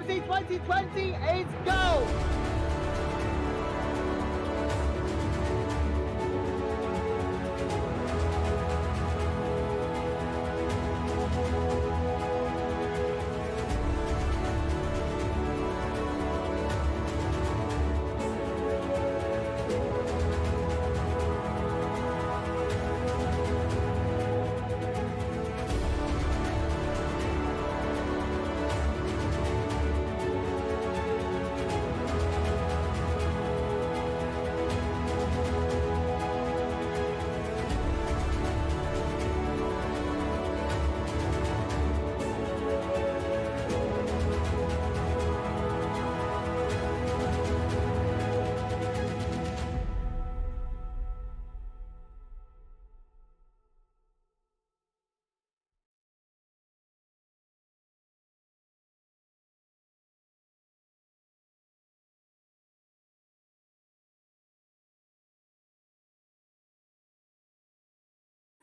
GPVWC 2020 is go!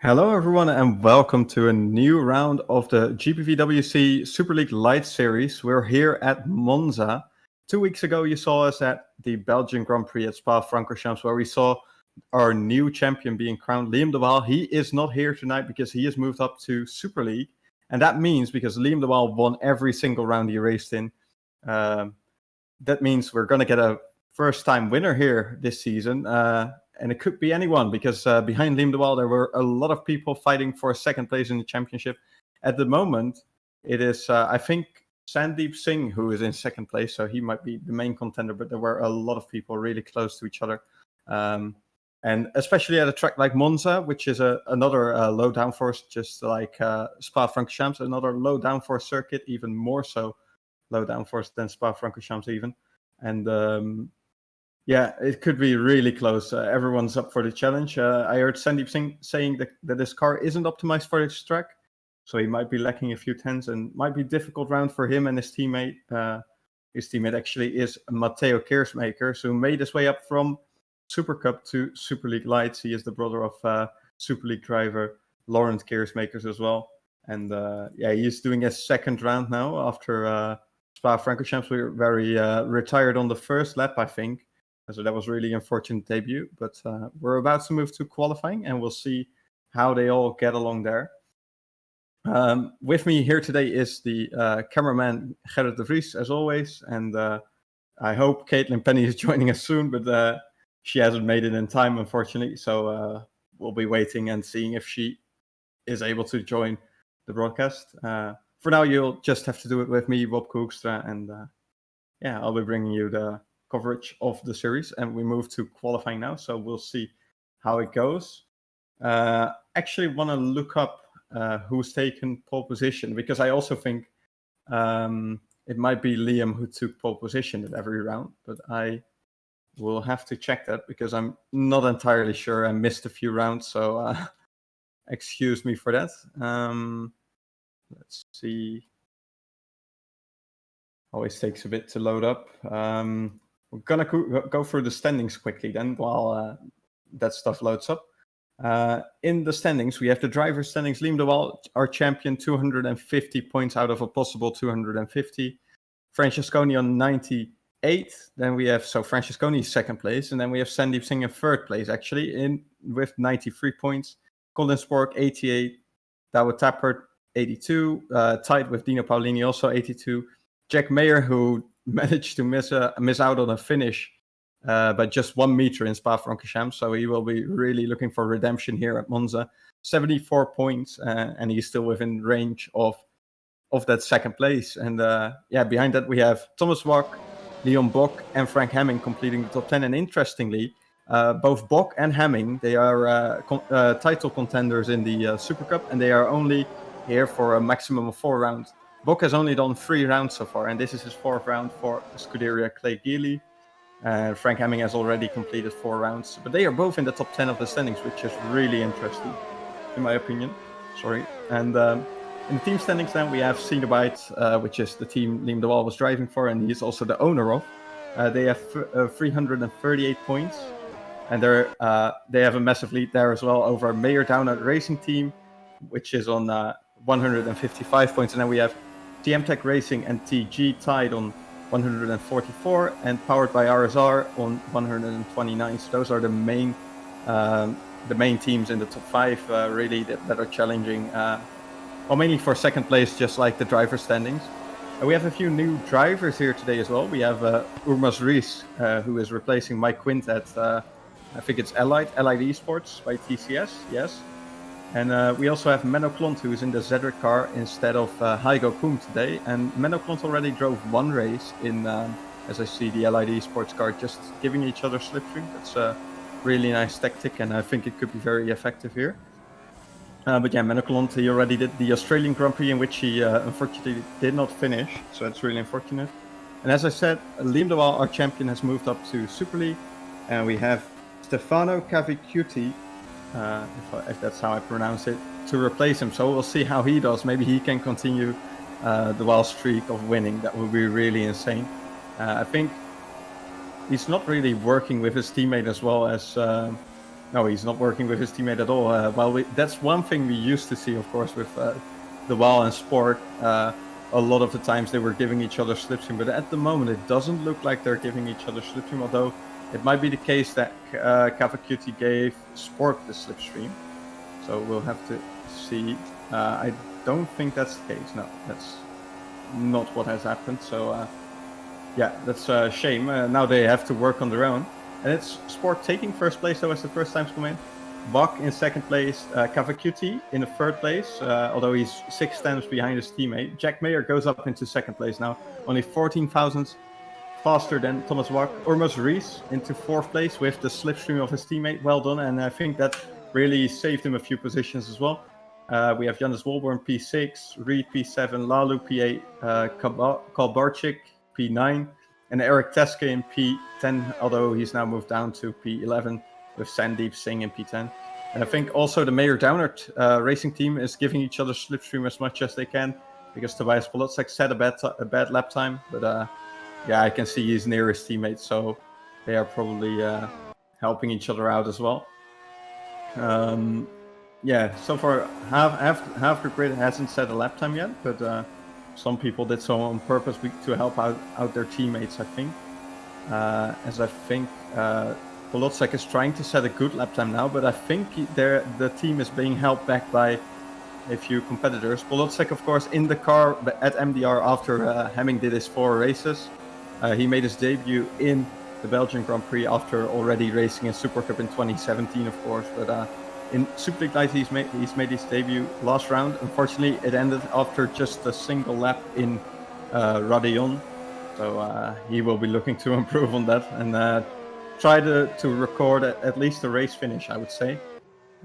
Hello everyone and welcome to a new round of the GPVWC Superleague Lights series. We're here at Monza. 2 weeks ago you saw us at the Belgian Grand Prix at Spa-Francorchamps where we saw our new champion being crowned, Liam de Waal. He is not here tonight because he has moved up to Super League. And that means, because Liam de Waal won every single round he raced in, that means we're going to get a first-time winner here this season. And it could be anyone, because behind Liam de Waal, there were a lot of people fighting for second place in the championship. At the moment, it is, I think, Sandeep Singh who is in second place, so he might be the main contender, but there were a lot of people really close to each other. And especially at a track like Monza, which is another low downforce, just like Spa-Francorchamps, another low downforce circuit, even more so low downforce than Spa-Francorchamps even. And yeah, it could be really close. Everyone's up for the challenge. I heard Sandeep Singh saying that this car isn't optimized for this track, so he might be lacking a few tenths and might be a difficult round for him and his teammate. His teammate actually is Matteo Keersmakers, who made his way up from Super Cup to Superleague Lights. He is the brother of Super League driver Laurent Keersmakers as well. And yeah, he's doing his second round now after Spa-Francorchamps. We were very retired on the first lap, I think. So that was really an unfortunate debut, but we're about to move to qualifying and we'll see how they all get along there. With me here today is the cameraman Gerrit de Vries, as always, and I hope Caitlin Penny is joining us soon, but she hasn't made it in time, unfortunately, so we'll be waiting and seeing if she is able to join the broadcast. For now, you'll just have to do it with me, Wopke Hoekstra, and yeah, I'll be bringing you the coverage of the series, and we move to qualifying now, so we'll see how it goes. Actually want to look up who's taken pole position, because I also think it might be Liam who took pole position at every round, but I will have to check that because I'm not entirely sure. I missed a few rounds, so excuse me for that. Let's see. Always takes a bit to load up. We're going to go through the standings quickly then while that stuff loads up. In the standings, we have the driver standings. Liam de Waal, our champion, 250 points out of a possible 250. Francesconi on 98. Then we have, so Francesconi is second place. And then we have Sandeep Singh in third place, actually, with 93 points. Colin Spork, 88. Douwe Tappert, 82. Tied with Dino Paolini, also 82. Jack Mayer, who managed to miss out on a finish by just 1 meter in Spa-Francorchamps, so he will be really looking for redemption here at Monza. 74 points, and he's still within range of that second place. And yeah, behind that we have Thomas Wack, Leon Bock, and Frank Hemming completing the top 10. And interestingly, both Bock and Hemming, they are title contenders in the Super Cup, and they are only here for a maximum of 4 rounds. Bock has only done 3 rounds so far, and this is his 4th round for Scuderia Clay Geely. Frank Hemming has already completed 4 rounds, but they are both in the top 10 of the standings, which is really interesting, in my opinion. Sorry. And in the team standings then, we have Cenobite, which is the team Liam de Waal was driving for, and he's also the owner of. They have 338 points, and they have a massive lead there as well over Mayer Downert Racing Team, which is on 155 points. And then we have TM Tech Racing and TG tied on 144, and Powered by RSR on 129. So those are the main teams in the top 5 really that are challenging. Well, mainly for second place, just like the driver standings. We have a few new drivers here today as well. We have Urmas Rees, who is replacing Mike Quint at, I think it's Allied Esports by TCS, yes. And we also have Menno Klont, who is in the Zedric car instead of Heigo Koom today. And Menno Klont already drove one race in, as I see the Allied Esports car, just giving each other slipstream. That's a really nice tactic, and I think it could be very effective here. But yeah, Menno Klont, he already did the Australian Grand Prix, in which he unfortunately did not finish, so that's really unfortunate. And as I said, Liam de Waal, our champion, has moved up to Super League, and we have Stefano Cavicchiuti, if that's how I pronounce it, to replace him. So we'll see how he does. Maybe he can continue the wild streak of winning. That would be really insane. I think he's not really working with his teammate as well as... No, he's not working with his teammate at all. That's one thing we used to see, of course, with the WoW and Sport. A lot of the times they were giving each other slipstream, but at the moment it doesn't look like they're giving each other slipstream, although it might be the case that Cavaccuti gave Sport the slipstream. So we'll have to see. I don't think that's the case. No, that's not what has happened. So yeah, that's a shame. Now they have to work on their own. And it's Sport taking first place, though, as the first times come in. Bach in second place, Cavaccuti in the third place, although he's 6 times behind his teammate. Jack Mayer goes up into second place now, only 14 thousandths faster than Thomas Wack. Urmas Rees into fourth place with the slipstream of his teammate. Well done, and I think that really saved him a few positions as well. We have Janus Wolborn P6, Reed P7, Lalu P8, Kalbarczyk P9, and Eric Teske in P10, although he's now moved down to P11 with Sandeep Singh in P10. And I think also the Mayer Downert racing team is giving each other slipstream as much as they can, because Tobias Polotczak had a bad lap time, but yeah, I can see he's near his teammates, so they are probably helping each other out as well. Yeah, so far half the grid hasn't set a lap time yet, but some people did so on purpose to help out their teammates, I think. As I think Polotczak is trying to set a good lap time now, but I think the team is being held back by a few competitors. Polotczak, of course, in the car at MDR after Hemming did his 4 races. He made his debut in the Belgian Grand Prix after already racing in Super Cup in 2017, of course, but in Superleague Lights, he's made his debut last round. Unfortunately, it ended after just a single lap in Radeon. So he will be looking to improve on that and try to record at least a race finish, I would say.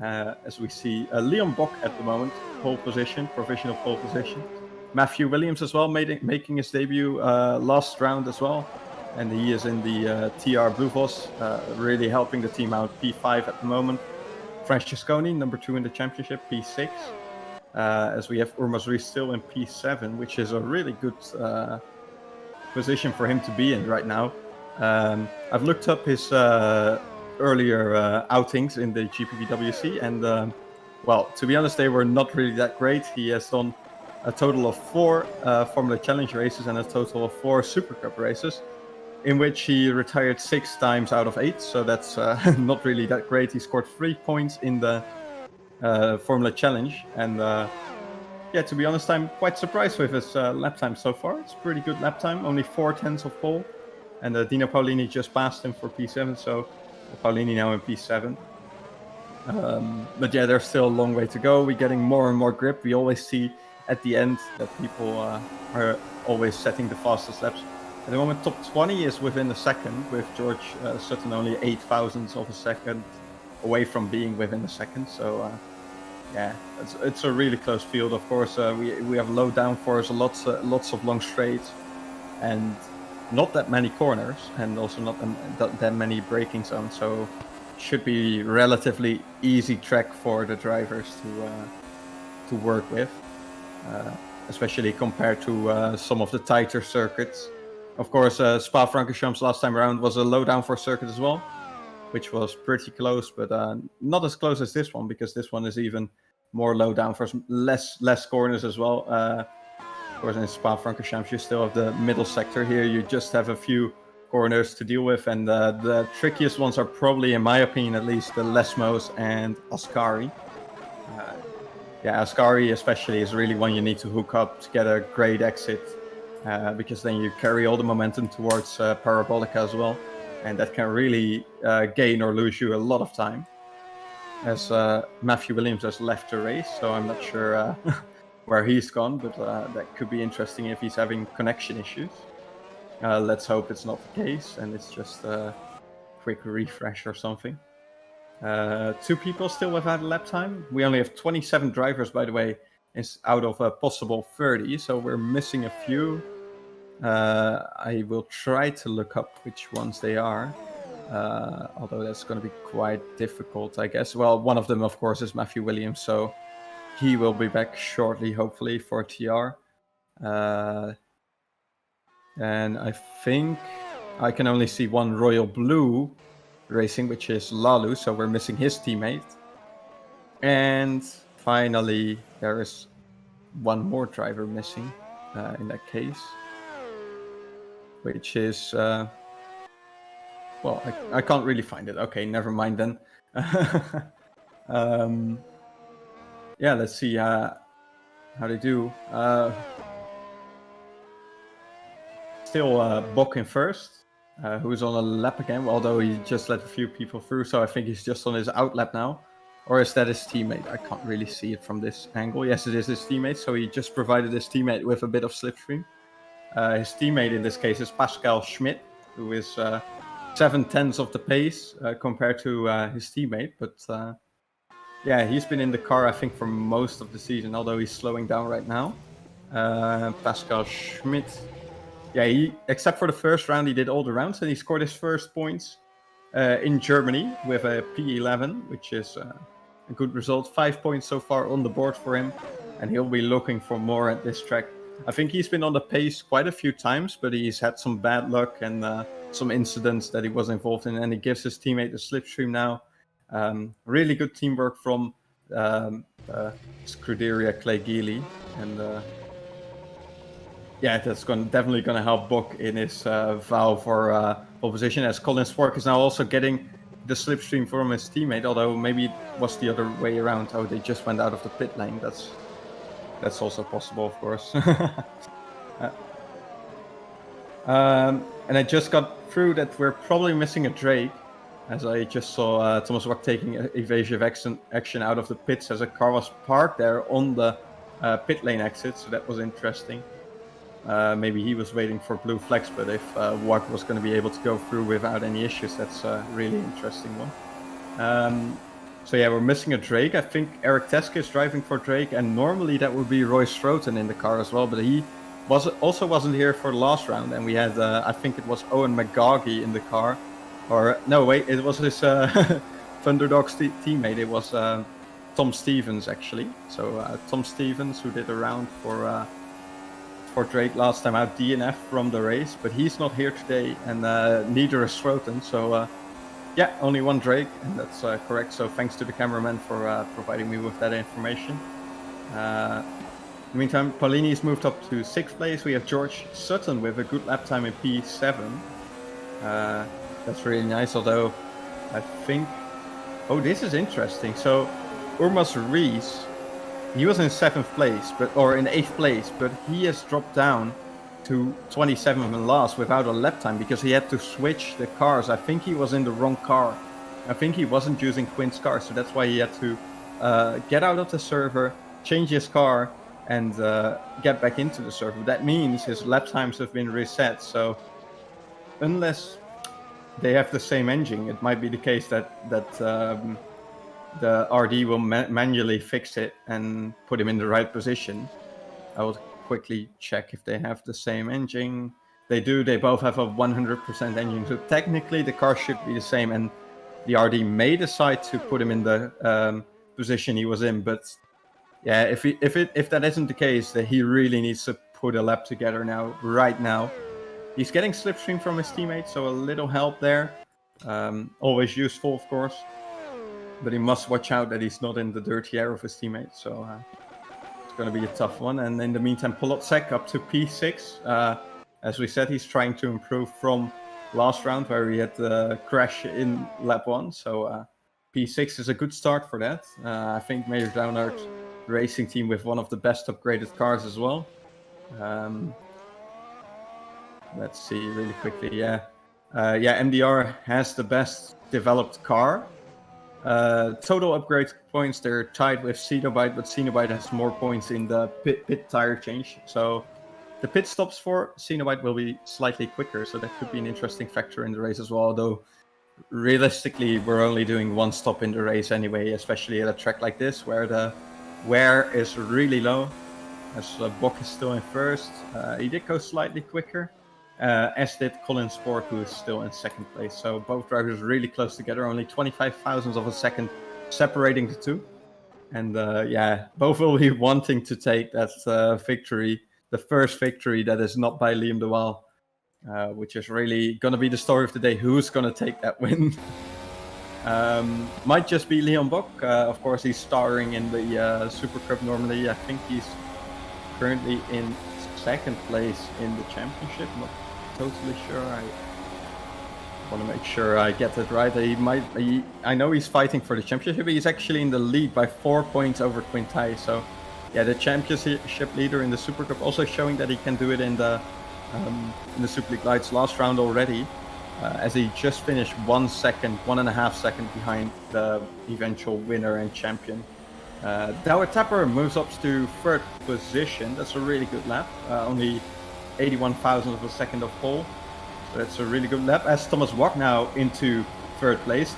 As we see Leon Bock at the moment, pole position, provisional pole position. Matthew Williams as well, making his debut last round as well. And he is in the TR Blue Voss, really helping the team out, P5 at the moment. Francesconi, number 2 in the championship, P6. As we have Urmas Rees still in P7, which is a really good position for him to be in right now. I've looked up his earlier outings in the GPVWC, and well, to be honest, they were not really that great. He has done a total of 4 Formula Challenge races and a total of 4 Super Cup races, in which he retired 6 times out of 8, so that's not really that great. He scored 3 points in the Formula Challenge, and yeah, to be honest, I'm quite surprised with his lap time so far. It's a pretty good lap time, only 4/10 of pole, and Dino Paolini just passed him for P7, so Paolini now in P7. But yeah, there's still a long way to go. We're getting more and more grip. We always see at the end that people are always setting the fastest laps. At the moment, top 20 is within a second, with George Sutton only 8 thousandths of a second away from being within a second. So yeah, it's a really close field. Of course, we have low downforce, lots of long straights, and not that many corners, and also not that many braking zones. So it should be relatively easy track for the drivers to work with, especially compared to some of the tighter circuits. Of course, Spa-Francorchamps last time around was a low downforce circuit as well, which was pretty close, but not as close as this one, because this one is even more low downforce, less corners as well. course, in Spa-Francorchamps, you still have the middle sector. Here, you just have a few corners to deal with, and the trickiest ones are probably, in my opinion at least, the Lesmos and Ascari. Yeah, Ascari especially is really one you need to hook up to get a great exit, because then you carry all the momentum towards Parabolica as well, and that can really gain or lose you a lot of time. As Matthew Williams has left the race, so I'm not sure where he's gone, but that could be interesting if he's having connection issues. Let's hope it's not the case, and it's just a quick refresh or something. 2 people still without a lap time. We only have 27 drivers, by the way, out of a possible 30, so we're missing a few. I will try to look up which ones they are, although that's going to be quite difficult, I guess. Well, one of them, of course, is Matthew Williams, so he will be back shortly, hopefully, for TR. And I think I can only see one Royal Blue racing, which is Lalu, so we're missing his teammate. And finally, there is one more driver missing in that case, which is... well, I can't really find it. Okay, never mind then. Yeah, let's see how they do. Still Bok in first, who's on a lap again, although he just let a few people through, so I think he's just on his out lap now. Or is that his teammate? I can't really see it from this angle. Yes, it is his teammate, so he just provided his teammate with a bit of slipstream. His teammate in this case is Pascal Schmidt, who is 7/10 of the pace compared to his teammate, but yeah, he's been in the car I think for most of the season, although he's slowing down right now. Pascal Schmidt, yeah, except for the first round, he did all the rounds, and he scored his first points in Germany with a P11, which is a good result. 5 points so far on the board for him, and he'll be looking for more at this track. I think he's been on the pace quite a few times, but he's had some bad luck and some incidents that he was involved in, and he gives his teammate the slipstream now. Really good teamwork from Scuderia Clay Geely, and yeah, that's definitely going to help Bok in his vow for pole position, as Colin Spork is now also getting the slipstream from his teammate, although maybe it was the other way around. Oh, they just went out of the pit lane. That's also possible, of course. And I just got through that we're probably missing a Drake, as I just saw Thomas Wack taking evasive action out of the pits as a car was parked there on the pit lane exit, so that was interesting. Maybe he was waiting for blue flags, but if Wack was going to be able to go through without any issues, that's a really interesting one. So yeah, we're missing a Drake. I think Eric Teske is driving for Drake, and normally that would be Roy Stroten in the car as well, but he wasn't here for the last round, and we had I think it was Owen McGaughey in the car, or no, wait, it was his Thunderdogs teammate. It was Tom Stevens actually. So Tom Stevens, who did a round for Drake last time out, DNF from the race, but he's not here today, and neither is Stroten. So yeah, only one Drake, and that's correct. So thanks to the cameraman for providing me with that information. In the meantime, Paulini's moved up to 6th place. We have George Sutton with a good lap time in P7. That's really nice, although I think... Oh, this is interesting. So Urmas Rees, he was in 7th place, or in 8th place, but he has dropped down to 27th and last without a lap time because he had to switch the cars. I think he was in the wrong car. I think he wasn't using Quint's car, so that's why he had to get out of the server, change his car, and get back into the server. That means his lap times have been reset, so unless they have the same engine, it might be the case that the RD will manually fix it and put him in the right position. I will quickly check if they have the same engine. They do. They both have a 100% engine, so technically the car should be the same, and the RD may decide to put him in the position he was in, but yeah, if that isn't the case, then he really needs to put a lap together now, right now. He's getting slipstream from his teammates, so a little help there. Always useful, of course. But he must watch out that he's not in the dirty air of his teammates. So going to be a tough one. And in the meantime, Polotzek up to P6. As we said, he's trying to improve from last round where he had the crash in lap 1. So P6 is a good start for that. I think Major Downard racing team with one of the best upgraded cars as well. Let's see really quickly. Yeah, MDR has the best developed car. Total upgrade points, they're tied with Cenobite, but Cenobite has more points in the pit tire change. So the pit stops for Cenobite will be slightly quicker, so that could be an interesting factor in the race as well. Although realistically, we're only doing one stop in the race anyway, especially at a track like this where the wear is really low. As Bok is still in first, he did go slightly quicker, as did Colin Sport, who is still in second place. So both drivers really close together, only 25 thousandths of a second separating the two. And yeah, both will be wanting to take that victory, the first victory that is not by Liam de Waal, which is really going to be the story of the day. Who's going to take that win? Might just be Leon Bok. Of course, he's starring in the Super Cup normally. I think he's currently in second place in the championship. Not totally sure. I want to make sure I get it right. I know he's fighting for the championship, but he's actually in the lead by 4 points over Quintai. So yeah, the championship leader in the Super Cup, also showing that he can do it in the Superleague Lights last round already, as he just finished 1.5 seconds behind the eventual winner and champion. Douwe Tapper moves up to third position. That's a really good lap. Only 81 thousandths of a second of pole. So that's a really good lap. As Thomas Wok now into third place.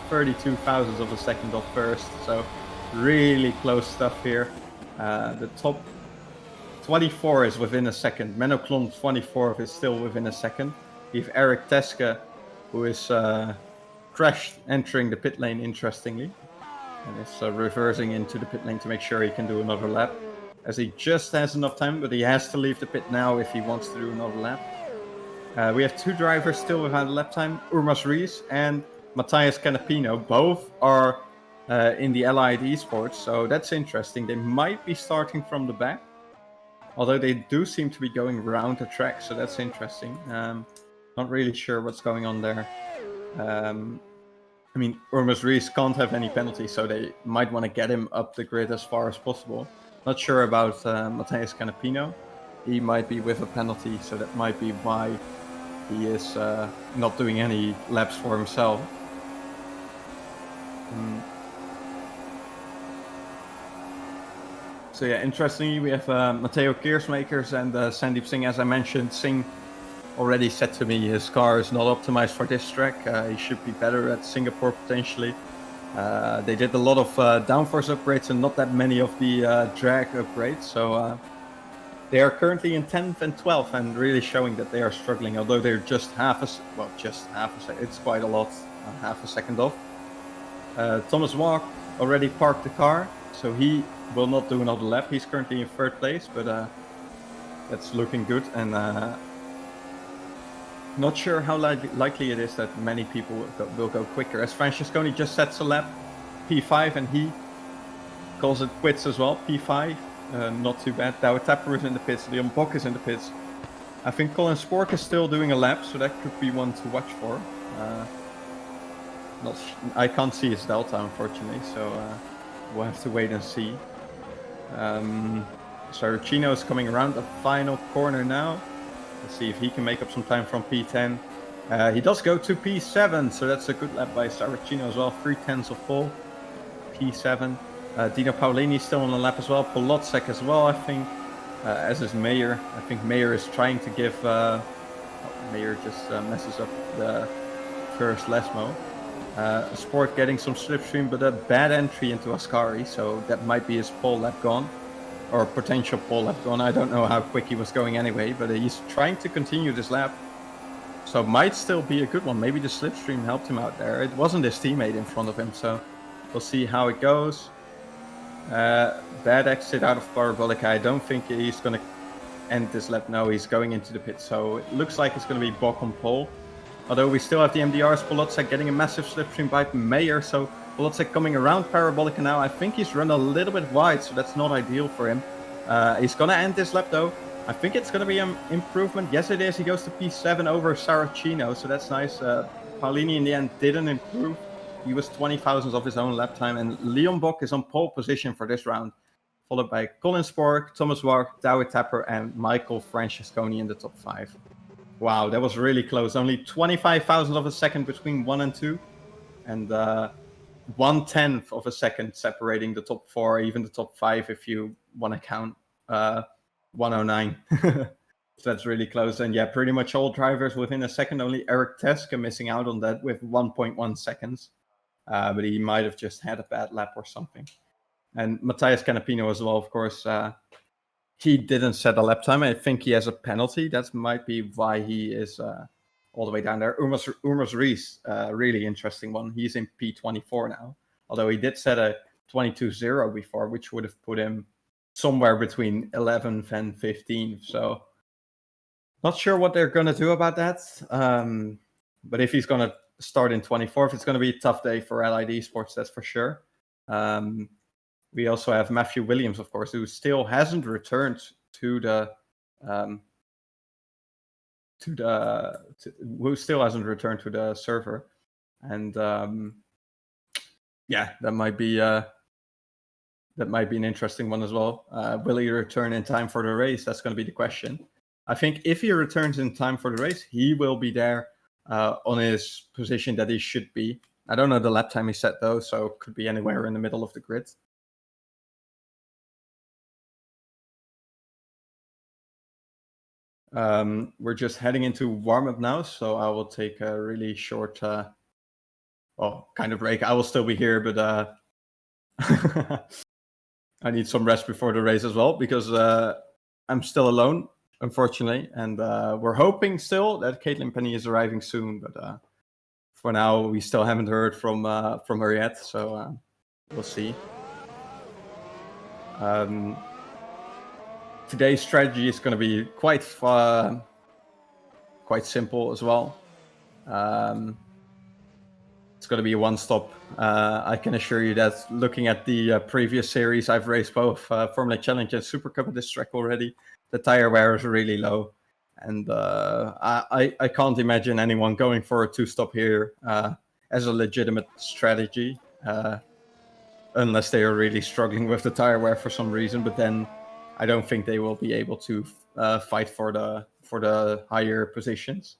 32 thousandths of a second of first. So really close stuff here. The top 24 is within a second. Menno Klon 24th is still within a second. We have Eric Teske, who is crashed entering the pit lane, interestingly. And is reversing into the pit lane to make sure he can do another lap. As he just has enough time, but he has to leave the pit now if he wants to do another lap. We have two drivers still without a lap time. Urmas Rees and Matthias Canapino. Both are in the Allied Esports, so that's interesting. They might be starting from the back. Although they do seem to be going around the track, so that's interesting. Not really sure what's going on there. I mean, Urmas Rees can't have any penalties, so they might want to get him up the grid as far as possible. Not sure about Matthias Canapino. He might be with a penalty, so that might be why he is not doing any laps for himself. So yeah, interestingly, we have Matteo Keersmakers and Sandeep Singh. As I mentioned, Singh already said to me his car is not optimized for this track. He should be better at Singapore potentially. They did a lot of downforce upgrades and not that many of the drag upgrades. So they are currently in 10th and 12th and really showing that they are struggling. Although they're just half a second. It's quite a lot, half a second off. Thomas Walk already parked the car, so he will not do another lap. He's currently in third place, but that's looking good. And not sure how likely it is that many people will go quicker. As Francesconi just sets a lap, P5, and he calls it quits as well. P5, not too bad. Douwe Tapper is in the pits. Leon Bok is in the pits. I think Colin Spork is still doing a lap, so that could be one to watch for. I can't see his delta, unfortunately, so we'll have to wait and see. Saracino is coming around the final corner now. Let's see if he can make up some time from P10. He does go to P7, so that's a good lap by Saracino as well. 3/10 of pole. P7. Dino Paolini still on the lap as well. Polotzek as well, I think. As is Mayer. I think Mayer is trying to give... Mayer just messes up the first Lesmo. Sport getting some slipstream, but a bad entry into Ascari, so that might be his pole lap gone. Or potential pole lap gone. I don't know how quick he was going anyway, but he's trying to continue this lap. So might still be a good one. Maybe the slipstream helped him out there. It wasn't his teammate in front of him, so we'll see how it goes. Bad exit out of Parabolica. I don't think he's going to end this lap. No, he's going into the pit, so it looks like it's going to be Bok on pole. Although we still have the MDRs, Polotzek getting a massive slipstream by Mayer, so Polacek coming around Parabolica now. I think he's run a little bit wide, so that's not ideal for him. He's going to end this lap, though. I think it's going to be an improvement. Yes, it is. He goes to P7 over Saracino, so that's nice. Paulini, in the end, didn't improve. He was 20 thousandths of his own lap time, and Leon Bock is on pole position for this round, followed by Colin Spork, Thomas Wark, David Tapper, and Michael Francesconi in the top 5. Wow, that was really close. Only 25 thousandths of a second between 1 and 2, and 1/10 of a second separating the top 4, even the top 5 if you want to count 109. So that's really close. And yeah, pretty much all drivers within a second. Only Eric Teske missing out on that with 1.1 seconds. But he might have just had a bad lap or something. And Matthias Canapino as well, of course. He didn't set a lap time. I think he has a penalty. That might be why he is all the way down there. Urmas Rees, really interesting one. He's in P24 now. Although he did set a 22.0 before, which would have put him somewhere between 11th and 15th. So not sure what they're going to do about that. But if he's going to start in 24th, it's going to be a tough day for LID Sports, that's for sure. We also have Matthew Williams, of course, who still hasn't returned who still hasn't returned to the server. And yeah, that might be an interesting one as well. Will he return in time for the race? That's going to be the question. I think if he returns in time for the race, he will be there on his position that he should be. I don't know the lap time he set, though, so it could be anywhere in the middle of the grid. We're just heading into warm-up now, so I will take a really short, kind of break. I will still be here, but I need some rest before the race as well, because I'm still alone, unfortunately, and we're hoping still that Caitlin Penny is arriving soon, but for now we still haven't heard from her yet, so we'll see. Today's strategy is going to be quite simple as well. It's going to be a one-stop. I can assure you that looking at the previous series, I've raced both Formula Challenge and Super Cup at this track already. The tire wear is really low, and I can't imagine anyone going for a two-stop here as a legitimate strategy, unless they are really struggling with the tire wear for some reason. But then I don't think they will be able to fight for the higher positions.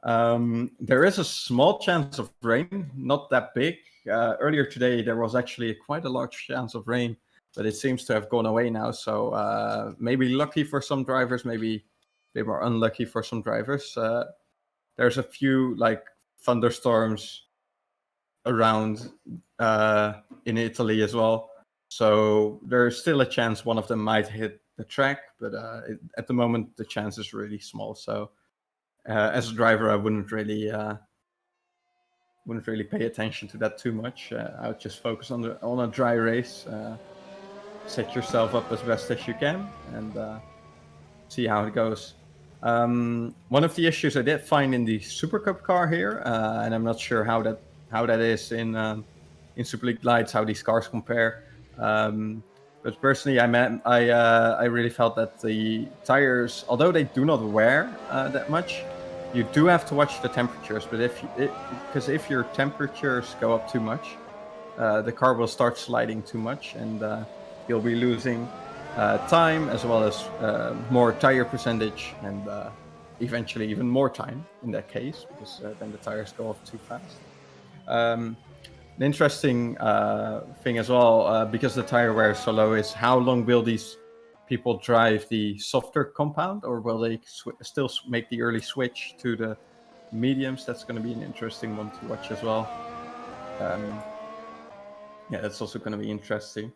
There is a small chance of rain, not that big. Earlier today, there was actually quite a large chance of rain, but it seems to have gone away now. So maybe lucky for some drivers, maybe a bit more unlucky for some drivers. There's a few like thunderstorms around in Italy as well. So there's still a chance one of them might hit the track, but at the moment the chance is really small. So as a driver, I wouldn't really pay attention to that too much. I would just focus on a dry race, set yourself up as best as you can, and see how it goes. One of the issues I did find in the Super Cup car here, and I'm not sure how that is in Superleague Lights, how these cars compare. But personally, I really felt that the tires, although they do not wear that much, you do have to watch the temperatures. But if your temperatures go up too much, the car will start sliding too much, and you'll be losing time as well as more tire percentage, and eventually even more time in that case, because then the tires go off too fast. An interesting thing as well, because the tire wear is so low, is how long will these people drive the softer compound, or will they still make the early switch to the mediums? That's going to be an interesting one to watch as well. Yeah, that's also going to be interesting.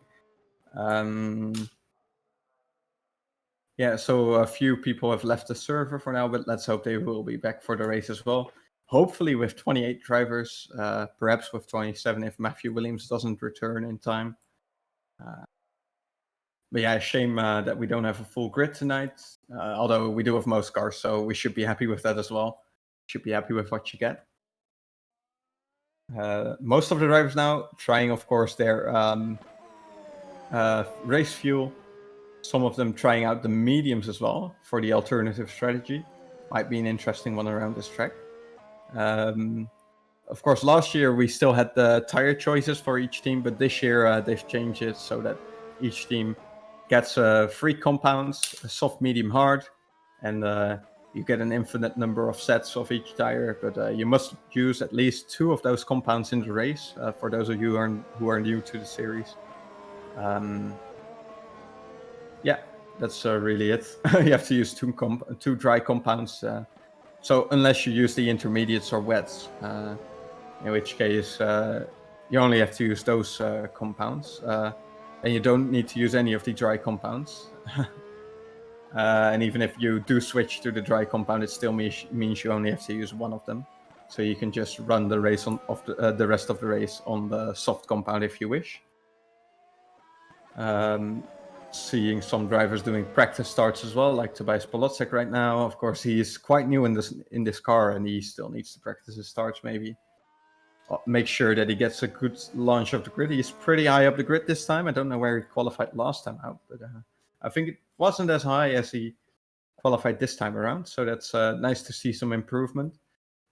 Yeah, so a few people have left the server for now, but let's hope they will be back for the race as well. Hopefully with 28 drivers, perhaps with 27 if Matthew Williams doesn't return in time. But yeah, shame that we don't have a full grid tonight, although we do have most cars, so we should be happy with that as well. Should be happy with what you get. Most of the drivers now trying, of course, their race fuel. Some of them trying out the mediums as well for the alternative strategy. Might be an interesting one around this track. Of course, last year we still had the tire choices for each team, but this year they've changed it so that each team gets 3 compounds, soft, medium, hard, and you get an infinite number of sets of each tire, but you must use at least 2 of those compounds in the race, for those of you who are new to the series. Yeah, that's really it. You have to use 2 dry compounds, so unless you use the intermediates or wets, in which case you only have to use those compounds, and you don't need to use any of the dry compounds. And even if you do switch to the dry compound, it still means you only have to use 1 of them. So you can just run the race the rest of the race on the soft compound if you wish. Seeing some drivers doing practice starts as well, like Tobias Polocek right now. Of course, he is quite new in this car, and he still needs to practice his starts. Maybe make sure that he gets a good launch of the grid. He's pretty high up the grid this time. I don't know where he qualified last time out, but I think it wasn't as high as he qualified this time around. So that's nice to see some improvement.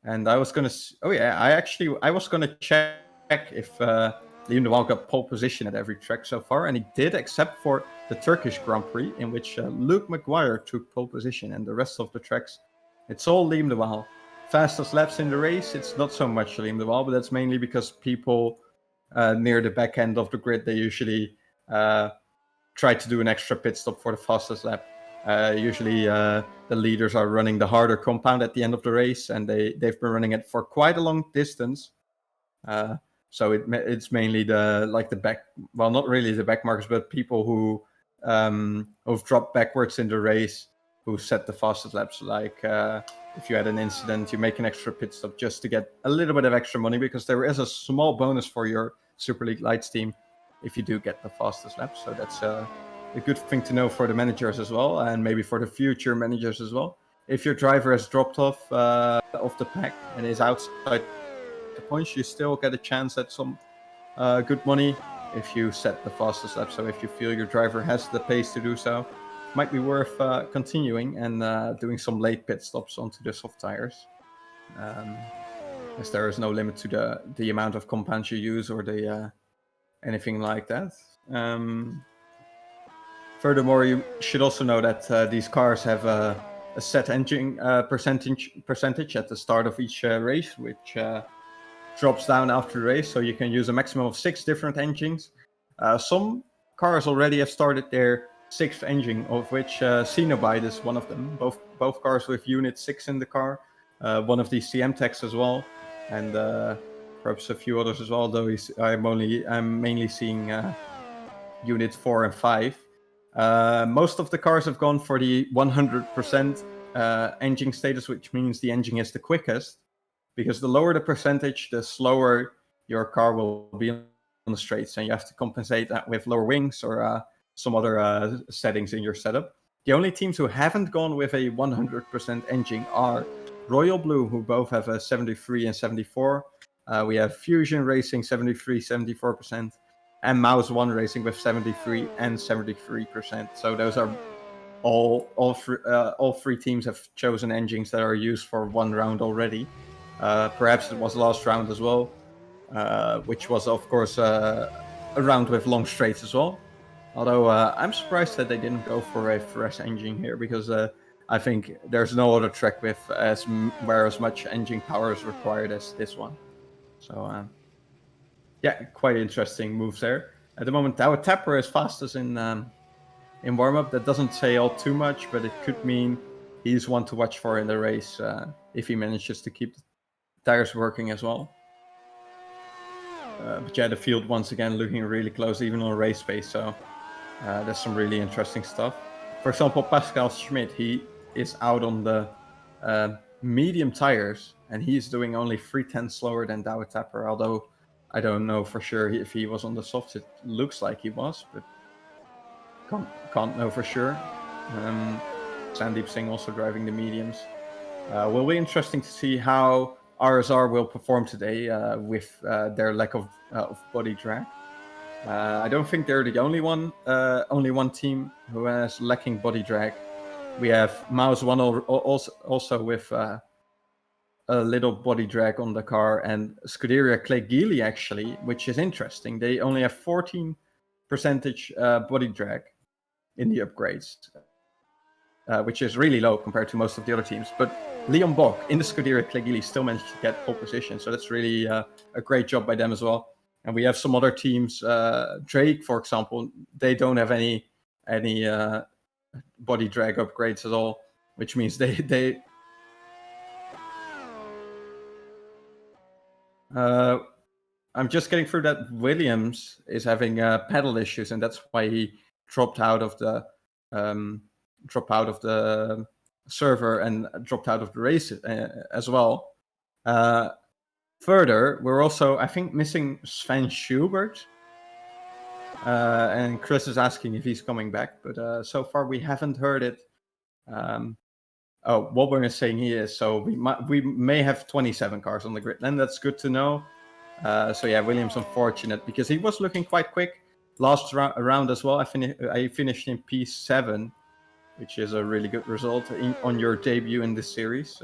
And I was gonna, I was gonna check if Liam de Waal got pole position at every track so far, and he did, except for the Turkish Grand Prix, in which Luke McGuire took pole position, and the rest of the tracks, it's all Liam de Waal. Fastest laps in the race, it's not so much Liam de Waal, but that's mainly because people near the back end of the grid, they usually try to do an extra pit stop for the fastest lap. Usually the leaders are running the harder compound at the end of the race, and they've been running it for quite a long distance. So it's mainly the back, well, not really the back markers, but people who've dropped backwards in the race, who set the fastest laps. Like if you had an incident, you make an extra pit stop just to get a little bit of extra money, because there is a small bonus for your Superleague Lights team if you do get the fastest lap. So that's a good thing to know for the managers as well, and maybe for the future managers as well. If your driver has dropped off the pack and is outside the points, you still get a chance at some good money if you set the fastest lap. So if you feel your driver has the pace to do so, might be worth continuing and doing some late pit stops onto the soft tires, as there is no limit to the amount of compounds you use or the anything like that. Furthermore, you should also know that these cars have a set engine percentage at the start of each race, which drops down after the race, so you can use a maximum of 6 different engines. Some cars already have started their 6th engine, of which Cenobite is one of them. Both cars with Unit 6 in the car. One of these CM techs as well, and perhaps a few others as well. Though I'm mainly seeing Unit 4 and 5. Most of the cars have gone for the 100% engine status, which means the engine is the quickest. Because the lower the percentage, the slower your car will be on the straights, and you have to compensate that with lower wings or some other settings in your setup. The only teams who haven't gone with a 100% engine are Royal Blue, who both have a 73 and 74. We have Fusion Racing 73, 74%, and Mouse One Racing with 73 and 73%. So those are all 3 teams have chosen engines that are used for 1 round already. Perhaps it was last round as well, which was, of course, a round with long straights as well. Although I'm surprised that they didn't go for a fresh engine here, because I think there's no other track with where as much engine power is required as this one. So yeah, quite interesting moves there. At the moment, our Tapper is fastest in warm-up. That doesn't say all too much, but it could mean he's one to watch for in the race if he manages to keep the tires working as well. But yeah, the field once again looking really close, even on race pace. So there's some really interesting stuff. For example, Pascal Schmidt, he is out on the medium tires, and he's doing only 3/10 slower than Douwe Tapper. Although I don't know for sure if he was on the softs. It looks like he was, but can't know for sure. Sandeep Singh also driving the mediums. Will be interesting to see how RSR will perform today with their lack of body drag. I don't think they're the only one team who has lacking body drag. We have Mouse One also with a little body drag on the car, and Scuderia Clegili actually, which is interesting. They only have 14% body drag in the upgrades, which is really low compared to most of the other teams. But Leon Bock in the Scuderia Clegili still managed to get pole position, so that's really a great job by them as well. And we have some other teams, Drake, for example, they don't have any body drag upgrades at all, which means they I'm just getting through that Williams is having pedal issues, and that's why he dropped out of the server and dropped out of the race as well. Further, we're also, I think, missing Sven Schubert. And Chris is asking if he's coming back, but so far we haven't heard it. Wobber is saying he is, so we may have 27 cars on the grid, and that's good to know. So yeah, Williams unfortunate because he was looking quite quick last round as well. I finished in P7, which is a really good result on your debut in this series.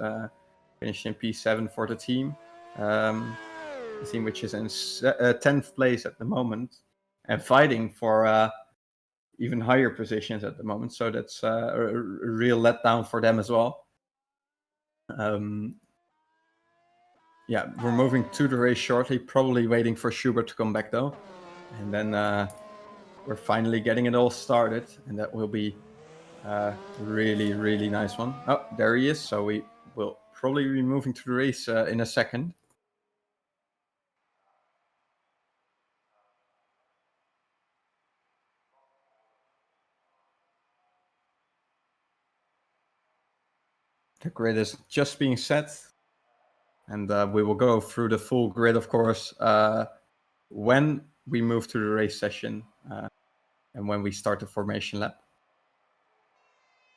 Finished in P7 for the team. The team which is in 10th place at the moment and fighting for even higher positions at the moment. So that's a real letdown for them as well. Yeah, we're moving to the race shortly, probably waiting for Schubert to come back though. And then we're finally getting it all started, and that will be a really, really nice one. Oh, there he is. So we will probably be moving to the race in a second. The grid is just being set, and we will go through the full grid, of course, when we move to the race session and when we start the formation lap.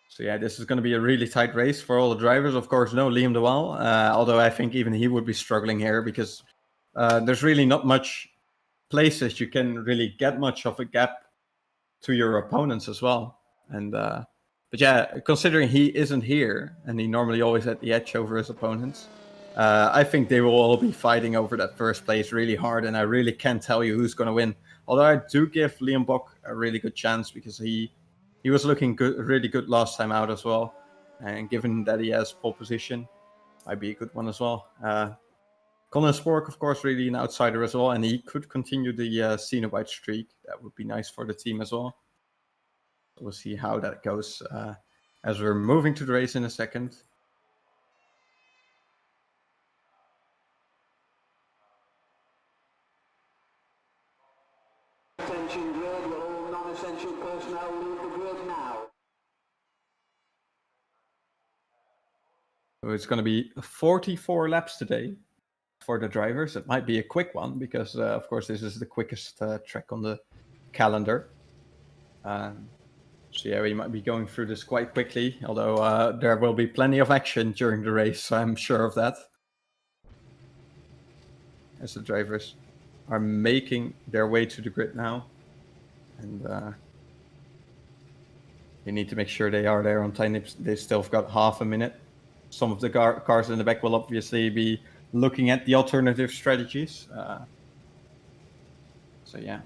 So yeah, this is going to be a really tight race for all the drivers. Of course, no Liam de Waal, although I think even he would be struggling here because there's really not much places you can really get much of a gap to your opponents as well. And but yeah, considering he isn't here and he normally always at the edge over his opponents, I think they will all be fighting over that first place really hard, and I really can't tell you who's going to win. Although I do give Liam Bock a really good chance because he was looking good, really good last time out as well, and given that he has pole position, might be a good one as well. Colin Spork, of course, really an outsider as well, and he could continue the Cenobite streak. That would be nice for the team as well. We'll see how that goes as we're moving to the race in a second. Attention grid, will all non-essential personnel leave the grid now? So it's going to be 44 laps today for the drivers. It might be a quick one because, of course, this is the quickest track on the calendar. So yeah, we might be going through this quite quickly, although there will be plenty of action during the race, I'm sure of that. As the drivers are making their way to the grid now. And they need to make sure they are there on time. They still have got half a minute. Some of the cars in the back will obviously be looking at the alternative strategies. So yeah.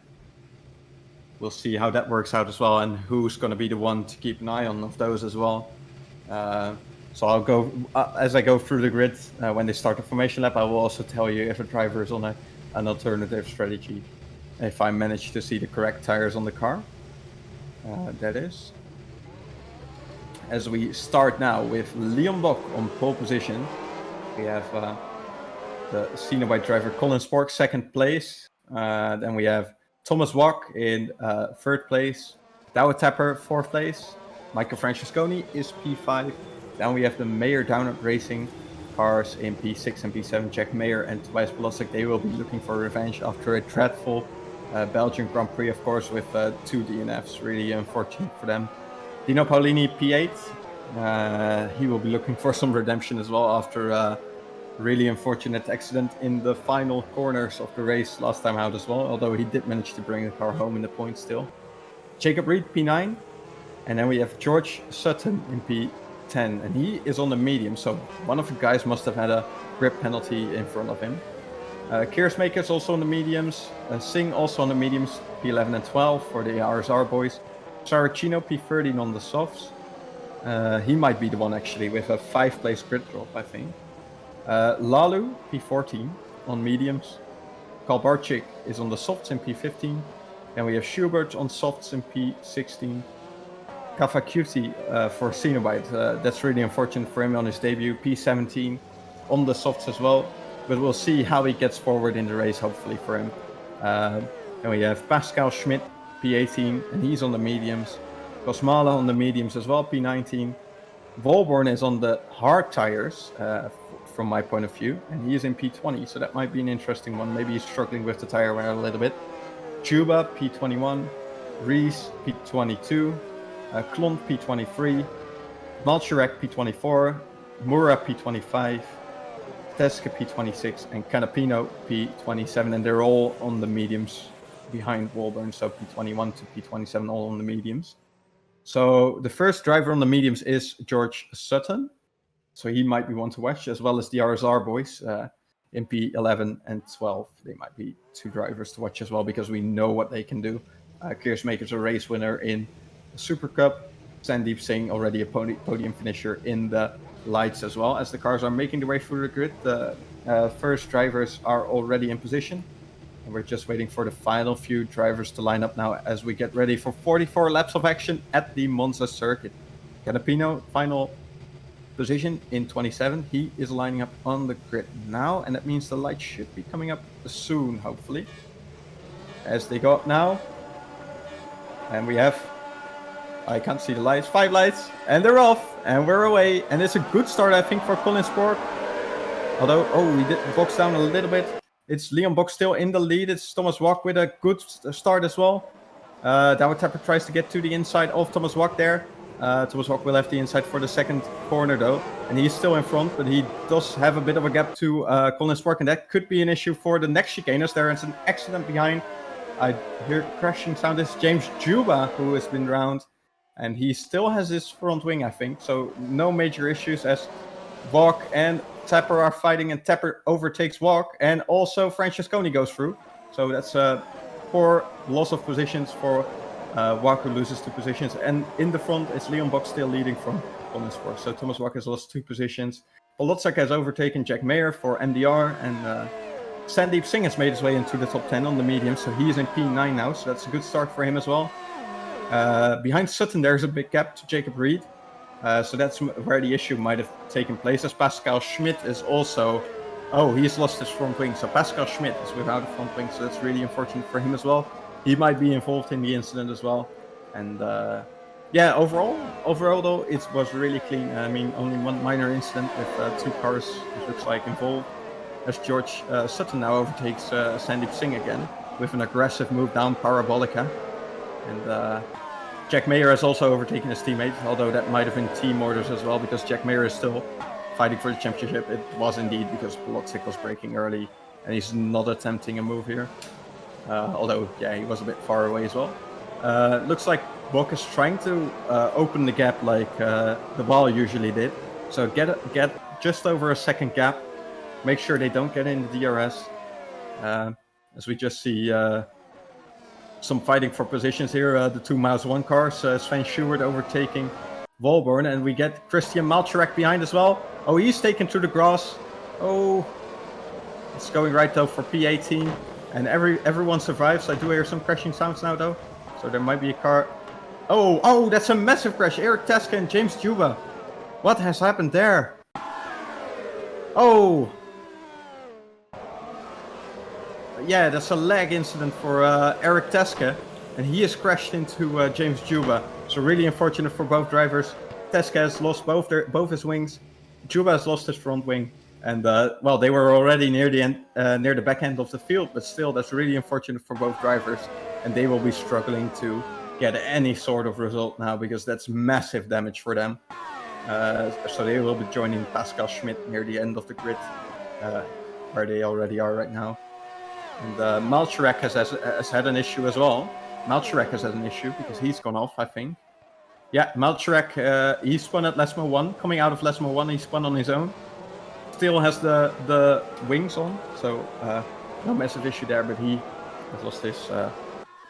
We'll see how that works out as well, and who's going to be the one to keep an eye on of those as well. So I'll go as I go through the grid. When they start the formation lap, I will also tell you if a driver is on an alternative strategy, if I manage to see the correct tires on the car. That is. As we start now with Leon Bock on pole position, we have the Cenobite driver Colin Spork second place. Then we have Thomas Wack in third place, Douwe Tapper fourth place, Michael Francesconi is P5. Then we have the Mayer Downward Racing cars in P6 and P7. Jack Mayer and Tobias Polosik, they will be looking for revenge after a dreadful Belgian Grand Prix, of course, with 2 DNFs. Really unfortunate for them. Dino Paolini P8, he will be looking for some redemption as well after Really unfortunate accident in the final corners of the race last time out as well, although he did manage to bring the car home in the points still. Jacob Reed, P9. And then we have George Sutton in P10, and he is on the medium, so one of the guys must have had a grip penalty in front of him. Keersmaker's also on the mediums, Singh also on the mediums, P11 and 12 for the RSR boys. Saracino, P13 on the softs. He might be the one actually with a 5-place grid drop, I think. Lalu, P14 on mediums. Kalbarczyk is on the softs in P15. Then we have Schubert on softs in P16. Kafakuti for Cenobite. That's really unfortunate for him on his debut. P17 on the softs as well. But we'll see how he gets forward in the race, hopefully, for him. Then we have Pascal Schmidt, P18, and he's on the mediums. Kosmala on the mediums as well, P19. Volborn is on the hard tires, from my point of view, and he is in P20, so that might be an interesting one. Maybe he's struggling with the tire wear a little bit. Chuba, P21. Rees, P22. Klont, P23. Malchurek, P24. Mura, P25. Teske, P26. And Canapino, P27. And they're all on the mediums behind Walburn. So P21 to P27, all on the mediums. So the first driver on the mediums is George Sutton. So he might be one to watch, as well as the RSR boys in P11 and 12. They might be two drivers to watch as well, because we know what they can do. Keersmaker's a race winner in the Super Cup. Sandeep Singh already a podium finisher in the lights as well. As the cars are making their way through the grid, the first drivers are already in position. And we're just waiting for the final few drivers to line up now as we get ready for 44 laps of action at the Monza circuit. Canapino, final position in 27. He is lining up on the grid now, and that means the lights should be coming up soon, hopefully. As they go up now. And we have, I can't see the lights, 5 lights, and they're off, and we're away. And it's a good start, I think, for Colin Sport. Although, we did box down a little bit. It's Leon Box still in the lead. It's Thomas Walk with a good start as well. Douwe Tapper tries to get to the inside of Thomas Walk there. Thomas Walk will have the inside for the second corner though. And he's still in front, but he does have a bit of a gap to Colin Sport, and that could be an issue for the next chicaners. There is an accident behind. I hear crashing sound. It's James Juba who has been drowned, and he still has his front wing, I think. So no major issues as Walk and Tapper are fighting, and Tapper overtakes Walk, and also Francesconi goes through. So that's a poor loss of positions for Walk, who loses 2 positions. And in the front, it's Leon Box still leading from Colin Sport. So Thomas Walk has lost 2 positions. Polotsak has overtaken Jack Mayer for MDR, and Sandeep Singh has made his way into the top 10 on the medium, so he is in P9 now, so that's a good start for him as well. Behind Sutton, there's a big gap to Jacob Reed, so that's where the issue might have taken place, as Pascal Schmidt is also... he's lost his front wing, so Pascal Schmidt is without a front wing, so that's really unfortunate for him as well. He might be involved in the incident as well, and overall though, it was really clean. I mean, only one minor incident with 2 cars, it looks like, involved. As George Sutton now overtakes Sandeep Singh again with an aggressive move down Parabolica. And Jack Mayer has also overtaken his teammate, although that might have been team orders as well, because Jack Mayer is still fighting for the championship. It was indeed because Polotzik was braking early, and he's not attempting a move here. Although, he was a bit far away as well. Looks like Bok is trying to open the gap like the Wal usually did. So get just over a second gap. Make sure they don't get in the DRS. As we just see some fighting for positions here. The 2 Mouse 1 cars. Sven Schubert overtaking Volborn. And we get Christian Malchurek behind as well. He's taken through the grass. It's going right though for P18. And everyone survives. I do hear some crashing sounds now though. So there might be a car. That's a massive crash. Eric Teske and James Juba. What has happened there? Yeah, that's a lag incident for Eric Teske, and he has crashed into James Juba. So really unfortunate for both drivers. Teske has lost both his wings. Juba has lost his front wing, and they were already near the end, near the back end of the field. But still, that's really unfortunate for both drivers, and they will be struggling to get any sort of result now, because that's massive damage for them. So they will be joining Pascal Schmidt near the end of the grid. where they already are right now. And Malcherek has had an issue as well. Malcherek has had an issue because he's gone off, I think. Yeah, Malcherek, he spun at Lesmo 1. Coming out of Lesmo 1, he spun on his own. Still has the wings on, so no massive issue there, but he has lost his...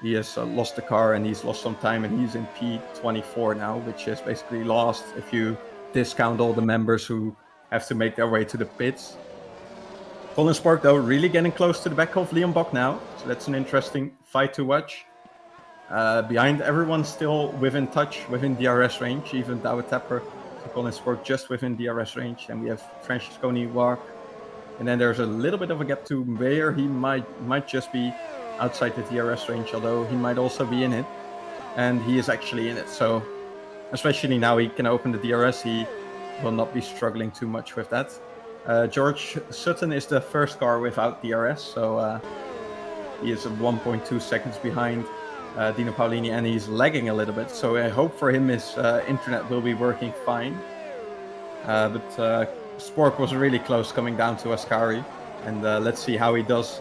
he has lost the car and he's lost some time, and he's in P24 now, which is basically lost if you discount all the members who have to make their way to the pits. Colin Spark, though, really getting close to the back of Leon Bok now, so that's an interesting fight to watch. Behind, everyone's still within touch, within DRS range, even Douwe Tapper. So Colin Spark just within DRS range, and we have Francesconi Walk. And then there's a little bit of a gap to Bayer. He might just be outside the DRS range, although he might also be in it. And he is actually in it, so especially now he can open the DRS, he will not be struggling too much with that. George Sutton is the first car without DRS, so he is 1.2 seconds behind Dino Paolini, and he's lagging a little bit, so I hope for him his internet will be working fine. But Spork was really close coming down to Ascari, and let's see how he does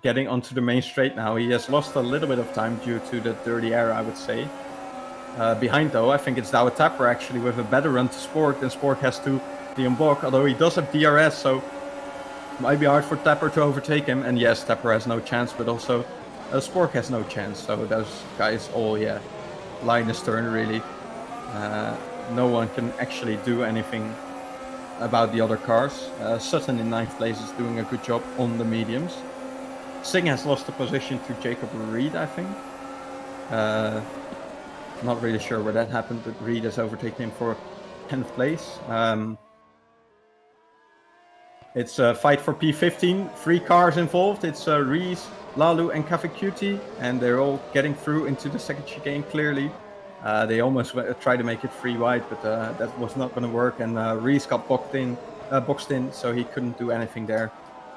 getting onto the main straight now. He has lost a little bit of time due to the dirty air, I would say. Behind, though, I think it's Douwe Tapper actually with a better run to Spork than Spork has to Leon Bok, although he does have DRS, so it might be hard for Tapper to overtake him. And yes, Tapper has no chance, but also Spork has no chance, so those guys all, line astern really. No one can actually do anything about the other cars. Sutton in 9th place is doing a good job on the mediums. Singh has lost the position to Jacob Reed, I think. Not really sure where that happened, but Reed has overtaken him for 10th place. It's a fight for P15, 3 cars involved. It's Rees, Lalu and Kavicuti, and they're all getting through into the second chicane clearly. They almost tried to make it 3 wide, but that was not going to work, and Rees got boxed in, so he couldn't do anything there.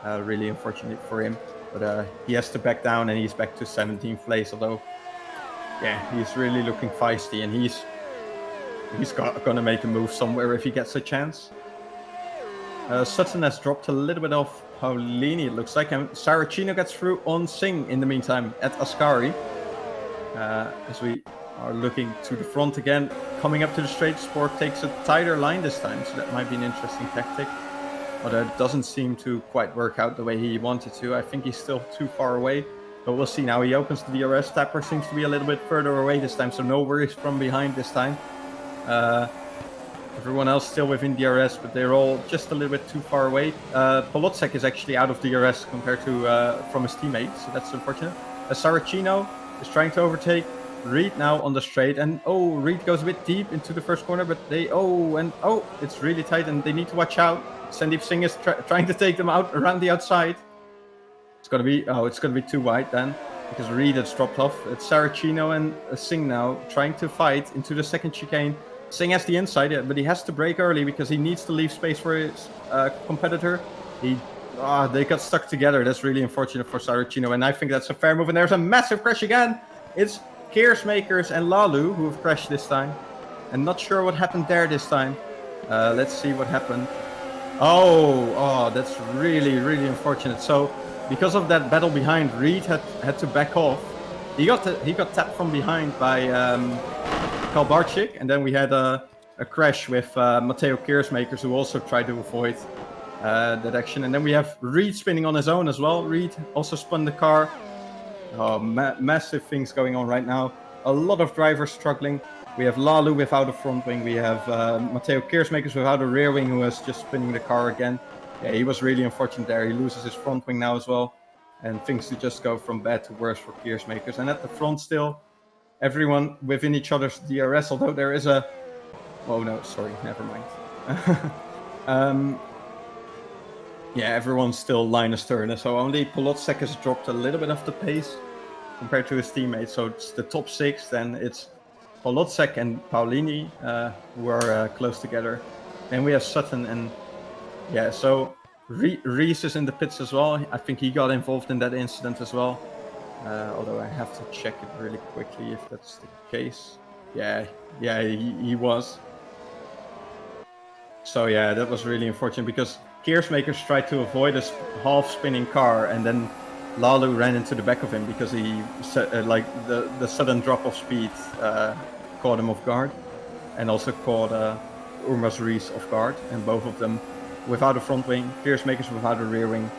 Really unfortunate for him, but he has to back down, and he's back to 17th place, although he's really looking feisty, and he's gonna make a move somewhere if he gets a chance. Sutton has dropped a little bit off Paolini, it looks like, and Saracino gets through on Singh in the meantime at Ascari. As we are looking to the front again, coming up to the straight, Sport takes a tighter line this time, so that might be an interesting tactic. But it doesn't seem to quite work out the way he wanted to. I think he's still too far away, but we'll see now. He opens the DRS. Tapper seems to be a little bit further away this time, so no worries from behind this time. Everyone else still within DRS, but they're all just a little bit too far away. Polotsek is actually out of DRS compared to from his teammates, so that's unfortunate. Saracino is trying to overtake Reed now on the straight, and Reed goes a bit deep into the first corner, but it's really tight, and they need to watch out. Sandeep Singh is trying to take them out around the outside. It's gonna be too wide then, because Reed has dropped off. It's Saracino and Singh now trying to fight into the second chicane. Singh has the inside, but he has to brake early because he needs to leave space for his competitor. They got stuck together. That's really unfortunate for Saracino, and I think that's a fair move. And there's a massive crash again. It's Keersmakers and Lalu who have crashed this time. And not sure what happened there this time. Let's see what happened. That's really, really unfortunate. So, because of that battle behind, Reed had to back off. He got tapped from behind by Kalbarczyk, and then we had a crash with Matteo Keersmakers, who also tried to avoid that action. And then we have Reed spinning on his own as well. Reed also spun the car. Massive things going on right now. A lot of drivers struggling. We have Lalu without a front wing. We have Matteo Keersmakers without a rear wing, who was just spinning the car again. Yeah, he was really unfortunate there. He loses his front wing now as well. And things just go from bad to worse for Keersmakers. And at the front still, everyone within each other's DRS, although there is a... Oh no, sorry, never mind. Everyone's still line astern. So only Polotsek has dropped a little bit of the pace compared to his teammates. So it's the top 6, then it's Polotsek and Paolini who are close together. Then we have Sutton and so Rees is in the pits as well. I think he got involved in that incident as well. Although I have to check it really quickly if that's the case. He was. So that was really unfortunate because Keersmakers tried to avoid a half-spinning car, and then Lalu ran into the back of him because he like the sudden drop of speed caught him off guard, and also caught Urmas Rees off guard, and both of them without a front wing, Keersmakers without a rear wing.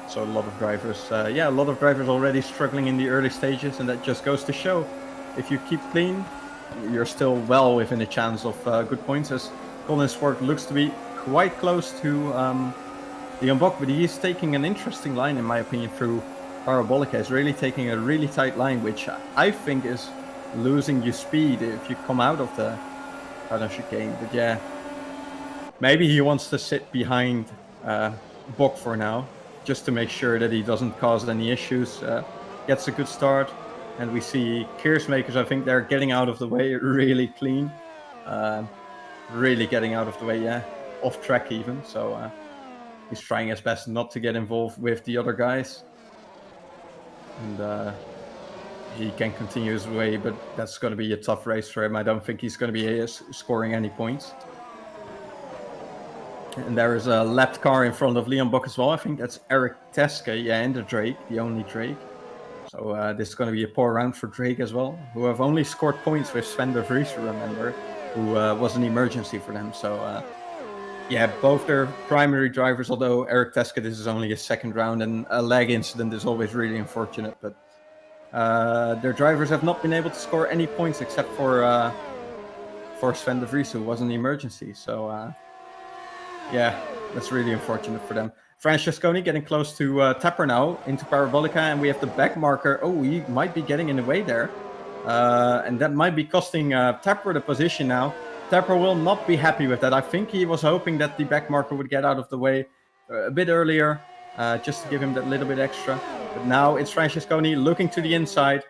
So a lot of drivers, a lot of drivers already struggling in the early stages, and that just goes to show, if you keep clean, you're still well within a chance of good points, as Colin Sport looks to be quite close to Leon Bock, but he's taking an interesting line, in my opinion, through Parabolica. He's really taking a really tight line, which I think is losing you speed if you come out of the chicane. But yeah, maybe he wants to sit behind Bock for now, just to make sure that he doesn't cause any issues. Gets a good start, and we see Keersmakers, I think they're getting out of the way really clean. Really getting out of the way, off track even. So he's trying his best not to get involved with the other guys. And he can continue his way, but that's going to be a tough race for him. I don't think he's going to be scoring any points. And there is a lapped car in front of Leon Bock as well. I think that's Eric Teske, and the Drake, the only Drake. So this is going to be a poor round for Drake as well, who have only scored points with Sven de Vries, remember, who was an emergency for them. So both their primary drivers, although Eric Teske, this is only a second round, and a lag incident is always really unfortunate, but their drivers have not been able to score any points except for Sven de Vries, who was an emergency. So that's really unfortunate for them. Francesconi getting close to Tapper now into Parabolica, and we have the back marker. Oh, he might be getting in the way there. And that might be costing Tapper the position now. Tapper will not be happy with that. I think he was hoping that the back marker would get out of the way a bit earlier, just to give him that little bit extra. But now it's Francesconi looking to the inside.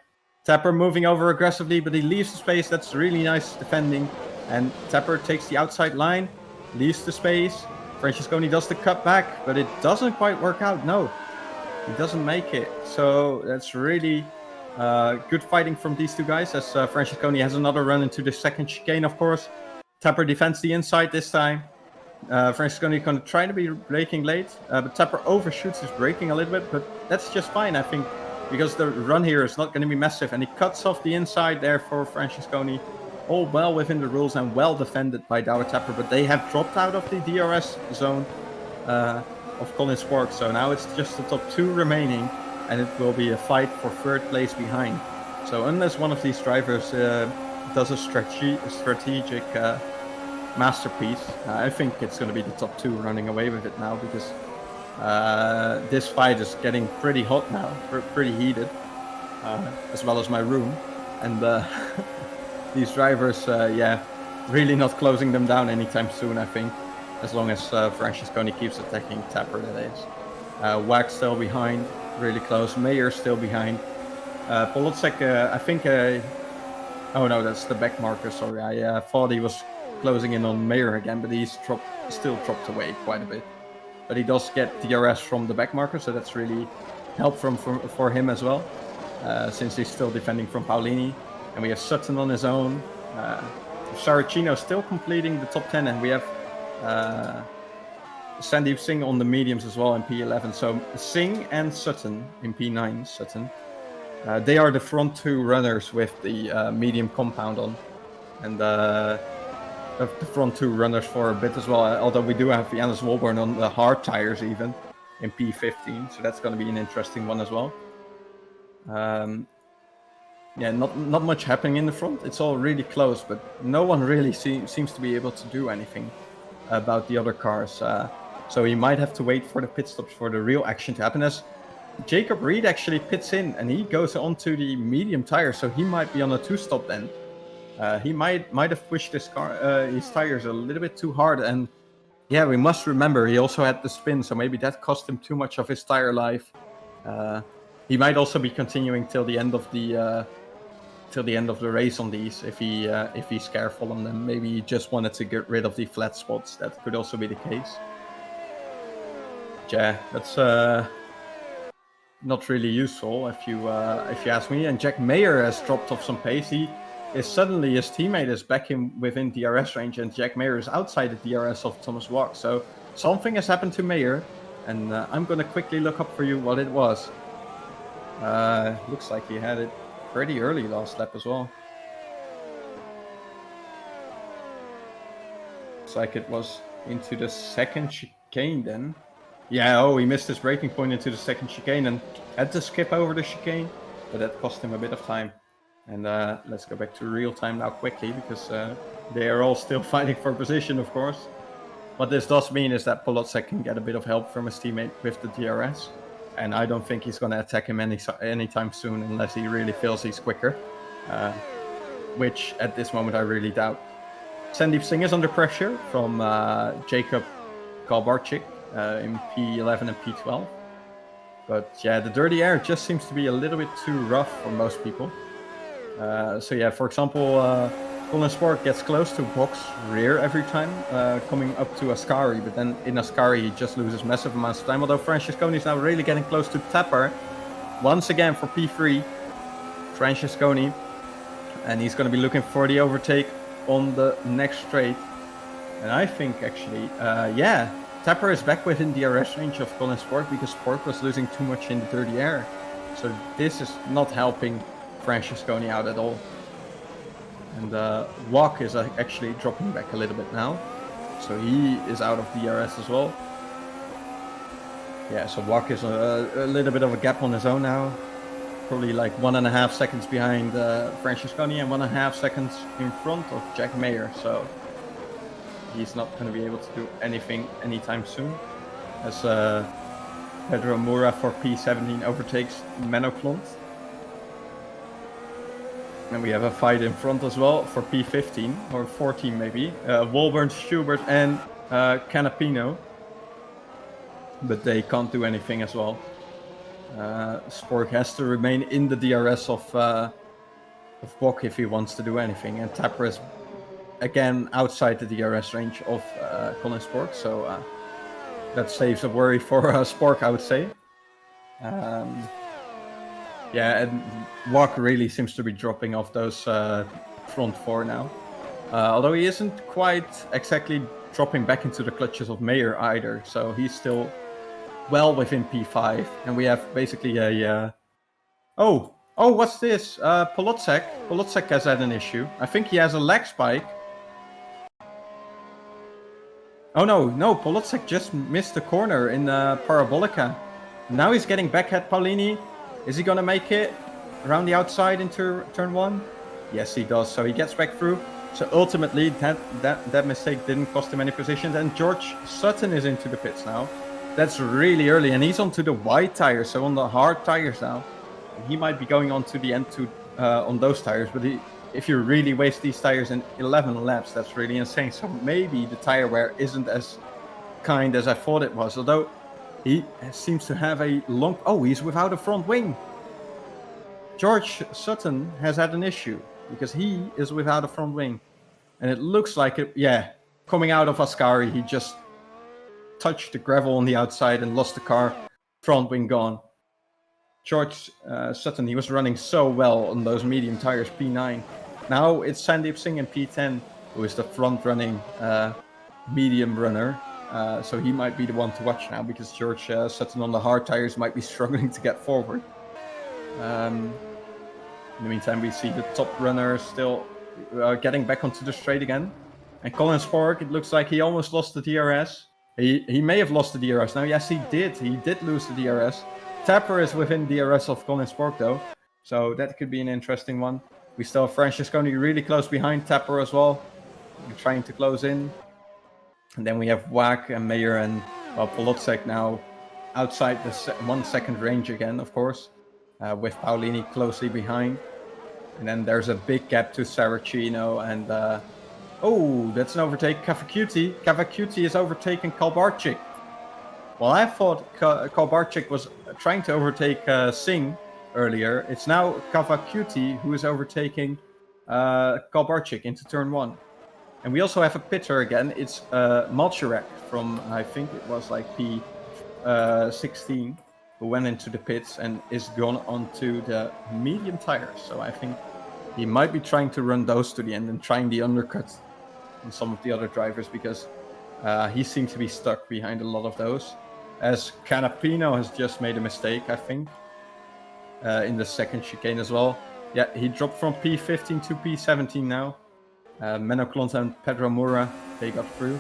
Tapper moving over aggressively, but he leaves the space. That's really nice defending. And Tapper takes the outside line, leaves the space. Francesconi does the cut back, but it doesn't quite work out. No, he doesn't make it. So that's really good fighting from these two guys, as Francesconi has another run into the second chicane, of course. Tapper defends the inside this time. Francesconi going to try to be braking late, but Tapper overshoots his braking a little bit, but that's just fine, I think, because the run here is not going to be massive, and he cuts off the inside there for Francesconi. All well within the rules and well defended by Douwe Tapper, but they have dropped out of the DRS zone of Colin Spork. So now it's just the top two remaining, and it will be a fight for third place behind. So unless one of these drivers does a strategic masterpiece, I think it's going to be the top two running away with it now, because this fight is getting pretty hot now, pretty heated, as well as my room. And these drivers, really not closing them down anytime soon, I think, as long as Francesconi keeps attacking Tapper, that is. Wack still behind, really close. Mayer still behind. Polocek, I think... oh no, that's the back marker, sorry. I thought he was closing in on Mayer again, but he's still dropped away quite a bit. But he does get DRS from the back marker, so that's really helpful for him as well, since he's still defending from Paolini. And we have Sutton on his own. Saracino still completing the top 10, and we have Sandeep Singh on the mediums as well in P11. So Singh and Sutton in P9, Sutton. They are the front two runners with the medium compound on. And the front two runners for a bit as well, although we do have Janus Wolborn on the hard tires even in P15. So that's going to be an interesting one as well. Not much happening in the front. It's all really close, but no one really seems to be able to do anything about the other cars. So he might have to wait for the pit stops for the real action to happen, as Jacob Reed actually pits in and he goes onto the medium tire, so he might be on a two-stop then. He might have pushed his tires a little bit too hard, and yeah, we must remember he also had the spin, so maybe that cost him too much of his tire life. He might also be continuing till the end of the race on these, if he's careful on them. Maybe he just wanted to get rid of the flat spots. That could also be the case. Yeah, that's not really useful if you ask me. And Jack Mayer has dropped off some pace. Suddenly his teammate is back within DRS range, and Jack Mayer is outside the DRS of Thomas Walk. So something has happened to Mayer, and I'm going to quickly look up for you what it was. Looks like he had it pretty early last lap as well. Looks like it was into the second chicane then. Yeah, oh, he missed his braking point into the second chicane and had to skip over the chicane, but that cost him a bit of time. And let's go back to real time now quickly, because they are all still fighting for position, of course. What this does mean is that Polotczek can get a bit of help from his teammate with the DRS. And I don't think he's going to attack him anytime soon unless he really feels he's quicker. Which at this moment I really doubt. Sandeep Singh is under pressure from Jacob Kalbarczyk in P11 and P12. But yeah, the dirty air just seems to be a little bit too rough for most people. So yeah, for example, Colin Sport gets close to box rear every time, coming up to Ascari, but then in Ascari he just loses massive amounts of time, although Francesconi is now really getting close to Tapper. Once again for P3, Francesconi, and he's going to be looking for the overtake on the next straight. And I think actually, yeah, Tapper is back within DRS range of Colin Sport because Sport was losing too much in the dirty air. So this is not helping Francesconi out at all. And Wopke is actually dropping back a little bit now. So he is out of DRS as well. Yeah, so Wopke is a little bit of a gap on his own now. Probably like 1.5 seconds behind Francesconi and 1.5 seconds in front of Jack Mayer. So he's not going to be able to do anything anytime soon. As Pedro Moura for P17 overtakes Menno Klont. And we have a fight in front as well for P15 or 14 maybe. Wolburn, Schubert and Canapino. But they can't do anything as well. Spork has to remain in the DRS of Wopke if he wants to do anything. And Tapper is again outside the DRS range of Colin Spork. So that saves a worry for Spork, I would say. Yeah, and Wopke really seems to be dropping off those front four now. Although he isn't quite exactly dropping back into the clutches of Mayer either. So he's still well within P5. And we have basically a... Oh, what's this? Polotczek. Polotczek has had an issue. I think he has a lag spike. Oh no, Polotczek just missed the corner in Parabolica. Now he's getting back at Paulini. Is he going to make it around the outside into turn 1? Yes, he does. So he gets back through. So ultimately, that mistake didn't cost him any positions. And George Sutton is into the pits now. That's really early. And he's onto the wide tires, so on the hard tires now. And he might be going on to the end on those tires. But if you really waste these tires in 11 laps, that's really insane. So maybe the tire wear isn't as kind as I thought it was. Although... he seems to have a long... Oh, he's without a front wing. George Sutton has had an issue because he is without a front wing. And it looks like it... Yeah, coming out of Ascari, he just touched the gravel on the outside and lost the car. Front wing gone. George Sutton, he was running so well on those medium tires, P9. Now it's Sandeep Singh in P10, who is the front-running medium runner. So he might be the one to watch now because George Sutton on the hard tires might be struggling to get forward. In the meantime, we see the top runner still getting back onto the straight again. And Colin Spork, it looks like he almost lost the DRS. He may have lost the DRS now. Yes, he did. He did lose the DRS. Tapper is within DRS of Colin Spork though. So that could be an interesting one. We still have Francesconi really close behind Tapper as well. We're trying to close in. And then we have Wopke and Mayer and Polotczek now outside the 1 second range again, of course, with Paulini closely behind. And then there's a big gap to Saracino and... oh, that's an overtake. Cavacuti is overtaking Kalbarczyk. Well, I thought Kalbarczyk was trying to overtake Singh earlier. It's now Cavacuti who is overtaking Kalbarczyk into turn 1. And we also have a pitter again. It's Malcherek from, I think it was like P16, who went into the pits and is gone onto the medium tires. So I think he might be trying to run those to the end and trying the undercut on some of the other drivers because He seems to be stuck behind a lot of those. As Canapino has just made a mistake, I think, in the second chicane as well. Yeah, he dropped from P15 to P17 now. Menoclont and Pedro Moura, they got through.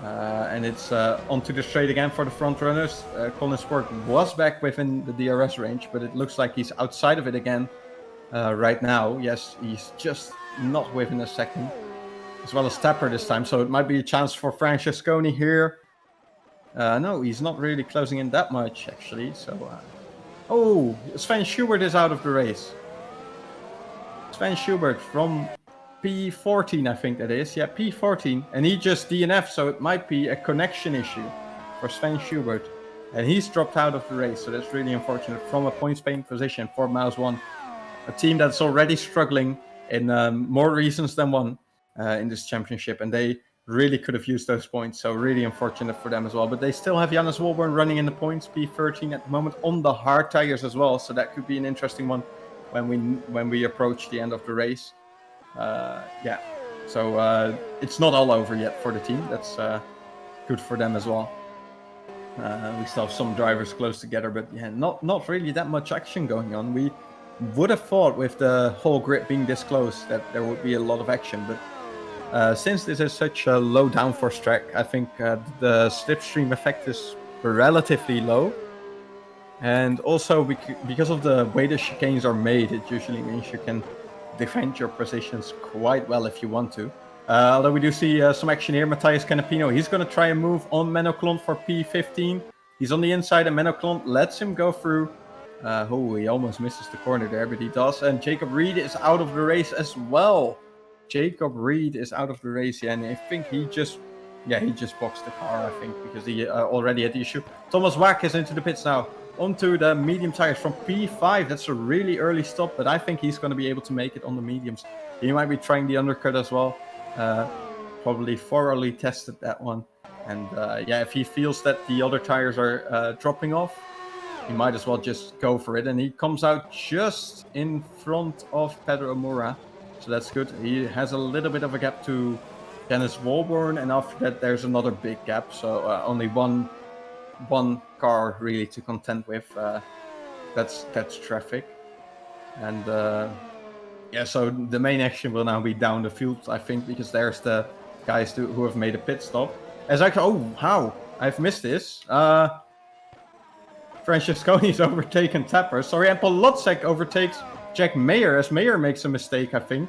And it's onto the straight again for the front runners. Colin Sport was back within the DRS range, but it looks like he's outside of it again right now. Yes, he's just not within a second, as well as Tapper this time. So it might be a chance for Francesconi here. No, he's not really closing in that much, actually. So, oh, Sven Schubert is out of the race. Sven Schubert from P14, I think that is. Yeah, P14. And he just DNF'd, so it might be a connection issue for Sven Schubert. And he's dropped out of the race, so that's really unfortunate from a points-paying position for Mouse 1. A team that's already struggling in more reasons than one in this championship. And they really could have used those points, so really unfortunate for them as well. But they still have Janus Wolborn running in the points, P13 at the moment, on the hard tires as well. So that could be an interesting one when we approach the end of the race. Yeah, so it's not all over yet for the team. That's good for them as well. We still have some drivers close together, but yeah, not really that much action going on. We would have thought with the whole grid being this close that there would be a lot of action, but since this is such a low downforce track, I think the slipstream effect is relatively low. And also because of the way the chicanes are made, it usually means you can defend your positions quite well if you want to. Although we do see some action here. Matthias Canapino, he's going to try and move on Menoclont for P15. He's on the inside and Menoclont lets him go through. Oh, he almost misses the corner there, but he does. And Jacob Reed is out of the race as well. Jacob Reed is out of the race, yeah, and I think he just boxed the car, I think, because he already had the issue. Thomas Wack is into the pits now, onto the medium tires from P5. That's a really early stop, but I think he's going to be able to make it on the mediums. He might be trying the undercut as well. Probably thoroughly tested that one. And yeah, if he feels that the other tires are dropping off, he might as well just go for it. And he comes out just in front of Pedro Moura. So that's good. He has a little bit of a gap to Dennis Wolborn, and after that there's another big gap. So only one car really to contend with. That's traffic. And yeah, so the main action will now be down the field, I think, because there's the guys who have made a pit stop. I've missed this. Francesconi's overtaken Tapper. Sorry, and Polotczek overtakes Jack Mayer as Mayer makes a mistake, I think.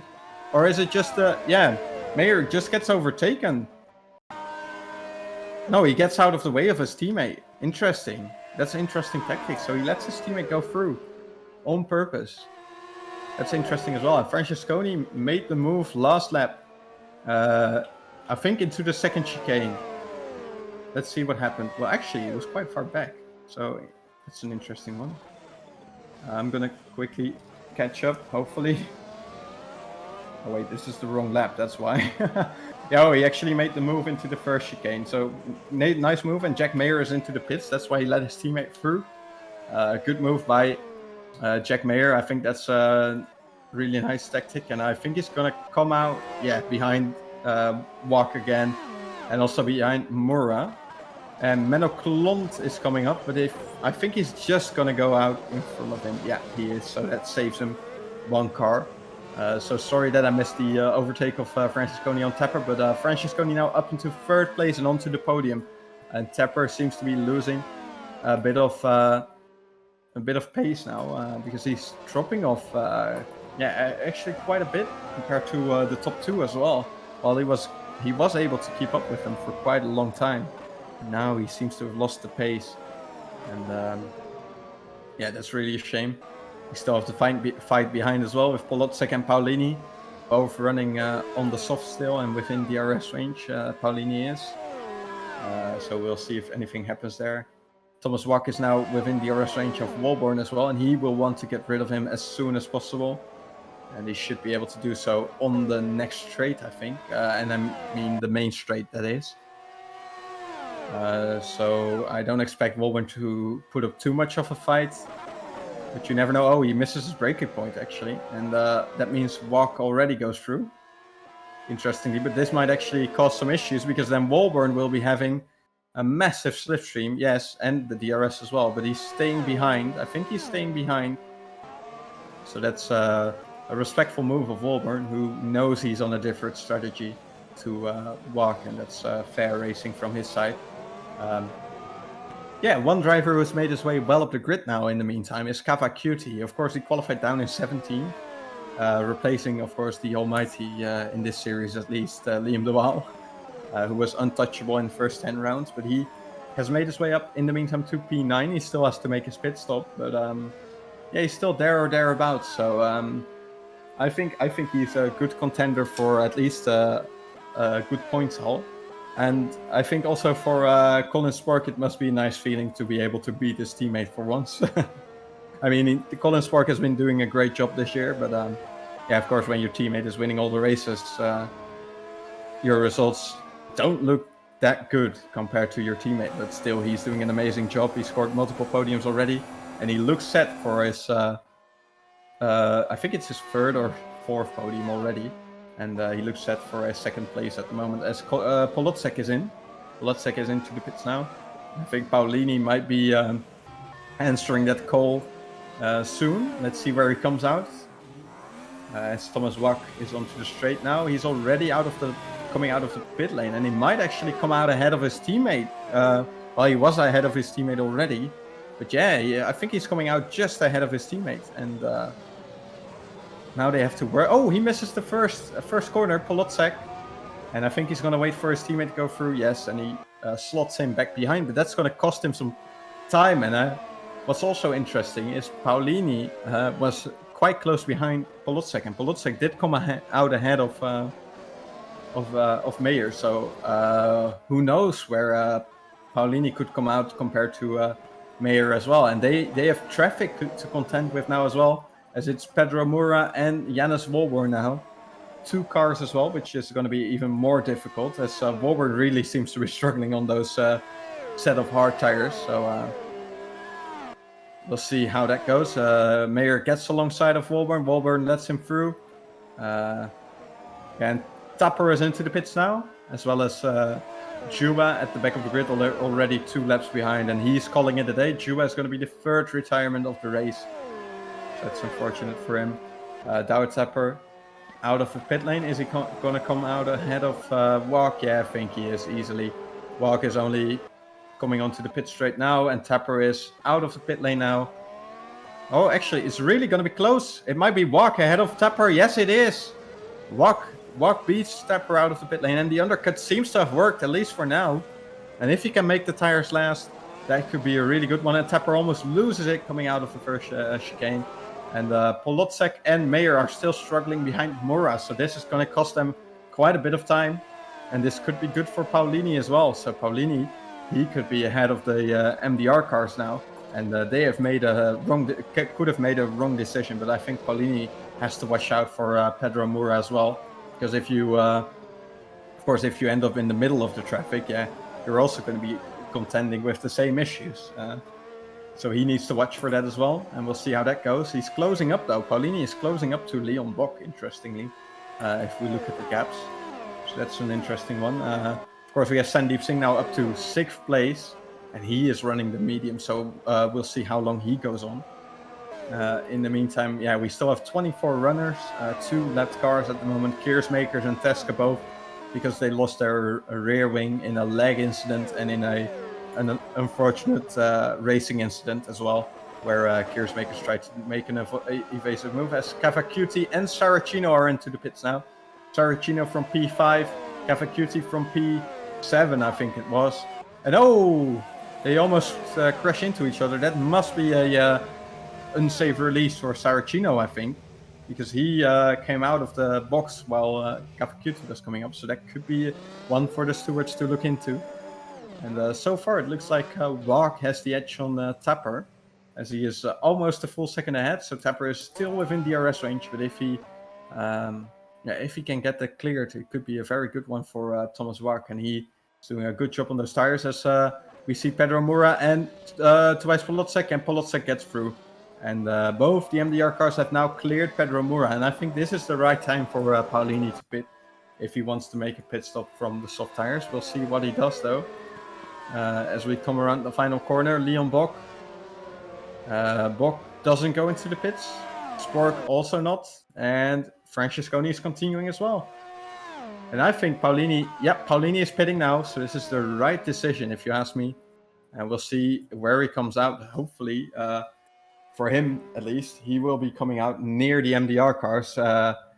Or is it just yeah, Mayer just gets overtaken. No, he gets out of the way of his teammate. Interesting. That's an interesting tactic. So he lets his teammate go through on purpose. That's interesting as well. And Francesconi made the move last lap. I think into the second chicane. Let's see what happened. Well, actually, it was quite far back. So that's an interesting one. I'm going to quickly catch up, hopefully. Oh wait, this is the wrong lap, that's why. Yeah, oh, he actually made the move into the first chicane. So nice move, and Jack Mayer is into the pits. That's why he let his teammate through. Good move by Jack Mayer. I think that's a really nice tactic, and I think he's going to come out, yeah, behind Walk again, and also behind Moura. And Menoclont is coming up, but I think he's just going to go out in front of him. Yeah, he is, so that saves him one car. So sorry that I missed the overtake of Francesconi on Tapper, but Francesconi now up into third place and onto the podium. And Tapper seems to be losing a bit of pace now because he's dropping off, yeah, actually quite a bit compared to the top two as well. While he was able to keep up with them for quite a long time. Now he seems to have lost the pace, and yeah, that's really a shame. We still have to fight behind as well with Polotczek and Paulini, both running on the soft still and within DRS range. Paulini is, so we'll see if anything happens there. Thomas Wack is now within DRS range of Wolborn as well, and he will want to get rid of him as soon as possible. And he should be able to do so on the next straight, I think, and I mean the main straight, that is. So I don't expect Wolborn to put up too much of a fight, but you never know. Oh, he misses his braking point actually, and that means Walk already goes through. interestingly, but this might actually cause some issues because then Walburn will be having a massive slipstream, yes, and the DRS as well, but he's staying behind. I think he's staying behind. So that's a respectful move of Walburn, who knows he's on a different strategy to walk, and that's fair racing from his side. Yeah, one driver who's made his way well up the grid now in the meantime is Cavacuti. Of course, he qualified down in 17, replacing, of course, the almighty, in this series at least, Liam de Waal, who was untouchable in the first 10 rounds, but he has made his way up in the meantime to P9. He still has to make his pit stop, but yeah, he's still there or thereabouts. So I think he's a good contender for at least a good points haul. And I think also for Colin Spark, it must be a nice feeling to be able to beat his teammate for once. I mean, Colin Spark has been doing a great job this year, but yeah, of course, when your teammate is winning all the races, your results don't look that good compared to your teammate. But still, he's doing an amazing job. He scored multiple podiums already, and he looks set for his, I think it's his third or fourth podium already. And he looks set for a second place at the moment as Polocek is in. Polocek is into the pits now. I think Paolini might be answering that call soon. Let's see where he comes out. As Thomas Wack is onto the straight now. He's already coming out of the pit lane, and he might actually come out ahead of his teammate. Well, he was ahead of his teammate already. But yeah, I think he's coming out just ahead of his teammate. And now they have to work. Oh, he misses the first corner, Polocek. And I think he's going to wait for his teammate to go through. Yes, and he slots him back behind. But that's going to cost him some time. And what's also interesting is Paolini was quite close behind Polocek. And Polocek did come out ahead of Mayer. So who knows where Paolini could come out compared to Mayer as well. And they have traffic to contend with now as well, as it's Pedro Moura and Janus Walburn now. 2 cars as well, which is going to be even more difficult, as Walburn really seems to be struggling on those set of hard tires. So we'll see how that goes. Mayer gets alongside of Walburn. Walburn lets him through. And Tapper is into the pits now, as well as Juba at the back of the grid, already 2 laps behind, and he's calling it a day. Juba is going to be the 3rd retirement of the race. So that's unfortunate for him. Douwe Tapper out of the pit lane. Is he going to come out ahead of Walk? Yeah, I think he is easily. Walk is only coming onto the pit straight now, and Tapper is out of the pit lane now. Oh, actually, it's really going to be close. It might be Walk ahead of Tapper. Yes, it is. Walk beats Tapper out of the pit lane, and the undercut seems to have worked, at least for now. And if he can make the tires last, that could be a really good one. And Tapper almost loses it coming out of the first chicane. And Polocek and Mayer are still struggling behind Moura. So this is going to cost them quite a bit of time. And this could be good for Paolini as well. So Paolini, he could be ahead of the MDR cars now. And they have made could have made a wrong decision. But I think Paolini has to watch out for Pedro Moura as well. Because if you, of course, if you end up in the middle of the traffic, yeah, you're also going to be contending with the same issues. So he needs to watch for that as well, and we'll see how that goes. He's closing up though. Paolini is closing up to Leon Bock, interestingly, if we look at the gaps. So that's an interesting one. Of course, we have Sandeep Singh now up to 6th place, and he is running the medium, so we'll see how long he goes on. In the meantime, yeah, we still have 24 runners, 2 lapped cars at the moment, Keersmakers and Teska both, because they lost their rear wing in a lag incident and in an unfortunate racing incident as well, where Keersmakers tried to make an evasive move, as Cavacuti and Saracino are into the pits now. Saracino from P5, Cavacuti from P7, I think it was. And oh, they almost crash into each other. That must be a unsafe release for Saracino, I think, because he came out of the box while Cavacuti was coming up. So that could be one for the stewards to look into. And so far, it looks like Walk has the edge on Tapper, as he is almost a full second ahead. So Tapper is still within DRS range, but if he can get that cleared, it could be a very good one for Thomas Walk, and he is doing a good job on those tires. As we see Pedro Moura and Tobias Polocek, and Polocek gets through. And both the MDR cars have now cleared Pedro Moura, and I think this is the right time for Paolini to pit. if he wants to make a pit stop from the soft tires. We'll see what he does though. As we come around the final corner, Leon Bock. Bock doesn't go into the pits. Spork also not. And Francesconi is continuing as well. And I think Paulini is pitting now. So this is the right decision if you ask me. And we'll see where he comes out. Hopefully, for him at least, he will be coming out near the MDR cars.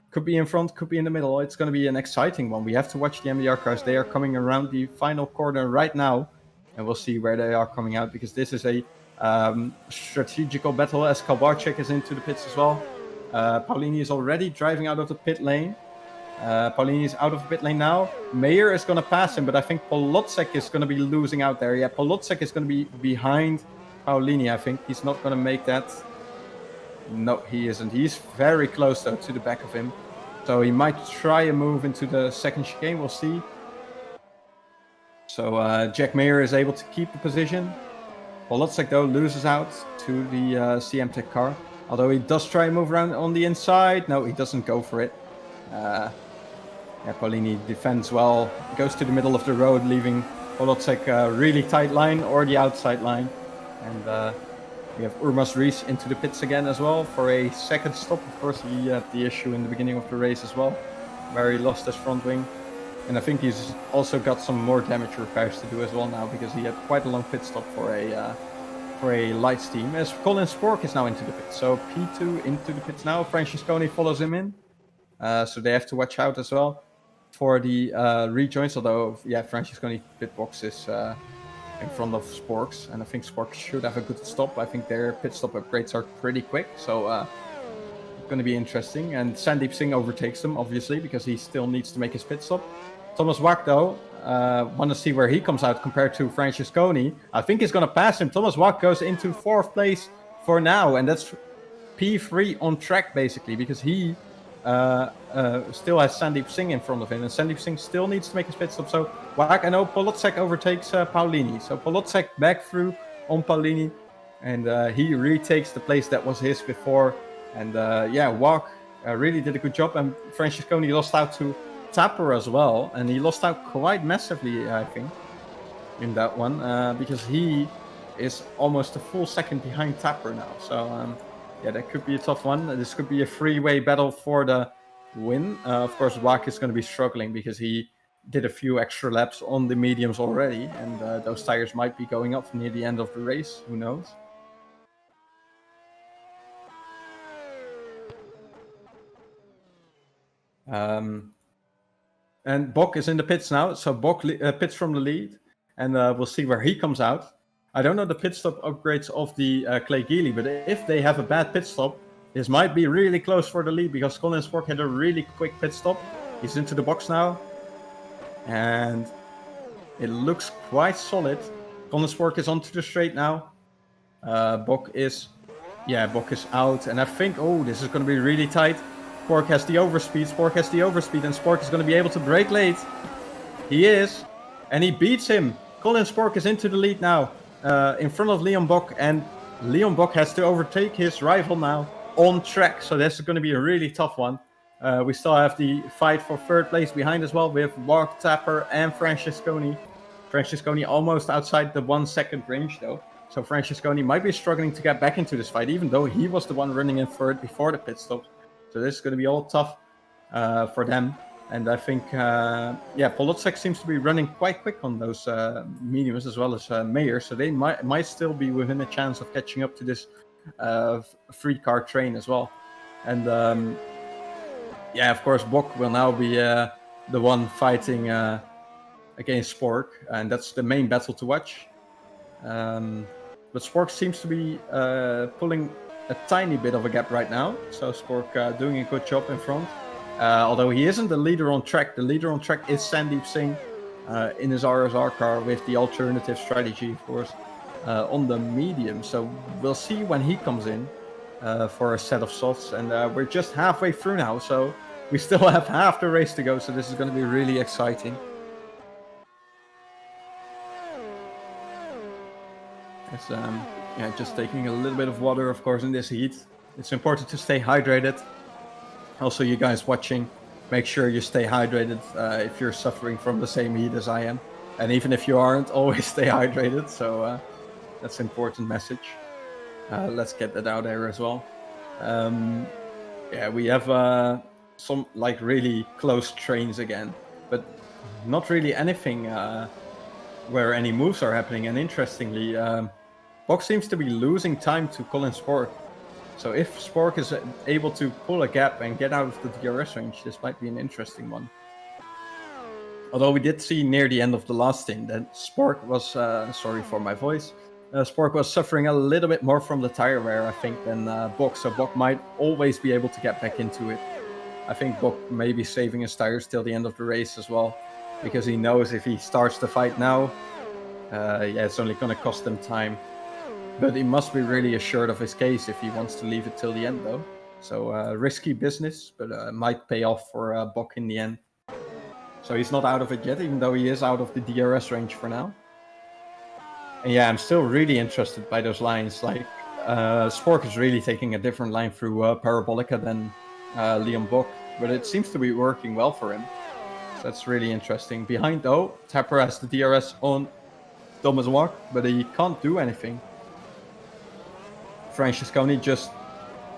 Could be in front, could be in the middle. It's going to be an exciting one. We have to watch the MDR cars. They are coming around the final corner right now. And we'll see where they are coming out, because this is a strategical battle as Kalbarczyk is into the pits as well. Paulini is already driving out of the pit lane. Paulini is out of the pit lane now. Mayer is going to pass him, but I think Polocek is going to be losing out there. Yeah, Polocek is going to be behind Paulini, I think. He's not going to make that. No, he isn't. He's very close, though, to the back of him. So he might try a move into the second chicane. We'll see. So Jack Mayer is able to keep the position. Polocek, though, loses out to the CM Tech car. Although he does try and move around on the inside. No, he doesn't go for it. Paulini defends well. Goes to the middle of the road, leaving Polocek a really tight line or the outside line. And we have Urmas Rees into the pits again as well for a second stop. Of course, he had the issue in the beginning of the race as well, where he lost his front wing. And I think he's also got some more damage repairs to do as well now, because he had quite a long pit stop for a Lights team. As Colin Spork is now into the pits. So P2 into the pits now. Francesconi follows him in. So they have to watch out as well for the rejoins. Although, yeah, Francesconi pit box is in front of Sporks. And I think Sporks should have a good stop. I think their pit stop upgrades are pretty quick. So it's going to be interesting. And Sandeep Singh overtakes them, obviously, because he still needs to make his pit stop. Thomas Wack, though, want to see where he comes out compared to Francesconi. I think he's going to pass him. Thomas Wack goes into 4th place for now, and that's P3 on track, basically, because he still has Sandeep Singh in front of him, and Sandeep Singh still needs to make his pit stop. So Wack, I know Polocek overtakes Paulini. So Polocek back through on Paulini, and he retakes the place that was his before. And Wack really did a good job, and Francesconi lost out to Tapper as well, and he lost out quite massively, I think, in that one, because he is almost a full second behind Tapper now. So that could be a tough one. This could be a three-way battle for the win. Of course, Wack is going to be struggling because he did a few extra laps on the mediums already, and those tires might be going up near the end of the race. Who knows? And Bock is in the pits now, so Bock pits from the lead, and we'll see where he comes out. I don't know the pit stop upgrades of the Clay Geely, but if they have a bad pit stop, this might be really close for the lead, because Colin Spork had a really quick pit stop. He's into the box now, and it looks quite solid. Colin Spork is onto the straight now. Bock is out, and I think, this is going to be really tight. Spork has the overspeed, and Spork is going to be able to brake late. He is, and he beats him. Colin Spork is into the lead now, in front of Leon Bock, and Leon Bock has to overtake his rival now on track. So this is going to be a really tough one. We still have the fight for 3rd place behind as well, with Wack, Tapper, and Francesconi. Francesconi almost outside the 1 second range though. So Francesconi might be struggling to get back into this fight, even though he was the one running in 3rd before the pit stop. So this is going to be all tough for them. And I think, Polocek seems to be running quite quick on those mediums, as well as Mayer. So they might still be within a chance of catching up to this 3-car train as well. And of course, Bock will now be the one fighting against Spork. And that's the main battle to watch. But Spork seems to be pulling a tiny bit of a gap right now. So Spork doing a good job in front. Although he isn't the leader on track. The leader on track is Sandeep Singh in his RSR car with the alternative strategy, of course, on the medium. So we'll see when he comes in for a set of softs. And we're just halfway through now. So we still have half the race to go. So this is going to be really exciting. It's, just taking a little bit of water, of course, in this heat. It's important to stay hydrated. Also, you guys watching, make sure you stay hydrated if you're suffering from the same heat as I am. And even if you aren't, always stay hydrated. So that's an important message. Let's get that out there as well. Yeah, we have some like really close trains again, but not really anything where any moves are happening. And interestingly, Bok seems to be losing time to Colin Spork. So if Spork is able to pull a gap and get out of the DRS range, this might be an interesting one. Although we did see near the end of the last stint that Spork was, sorry for my voice, Spork was suffering a little bit more from the tire wear, I think, than Bok. So Bok might always be able to get back into it. I think Bok may be saving his tires till the end of the race as well, because he knows if he starts the fight now, yeah, it's only going to cost him time. But he must be really assured of his case if he wants to leave it till the end, though. So risky business, but might pay off for Bok in the end. So he's not out of it yet, even though he is out of the DRS range for now. And yeah, I'm still really interested by those lines. Like, Spork is really taking a different line through Parabolica than Leon Bok, but it seems to be working well for him. So that's really interesting. Behind, though, Tapper has the DRS on Thomas Wok, but he can't do anything. Francesconi just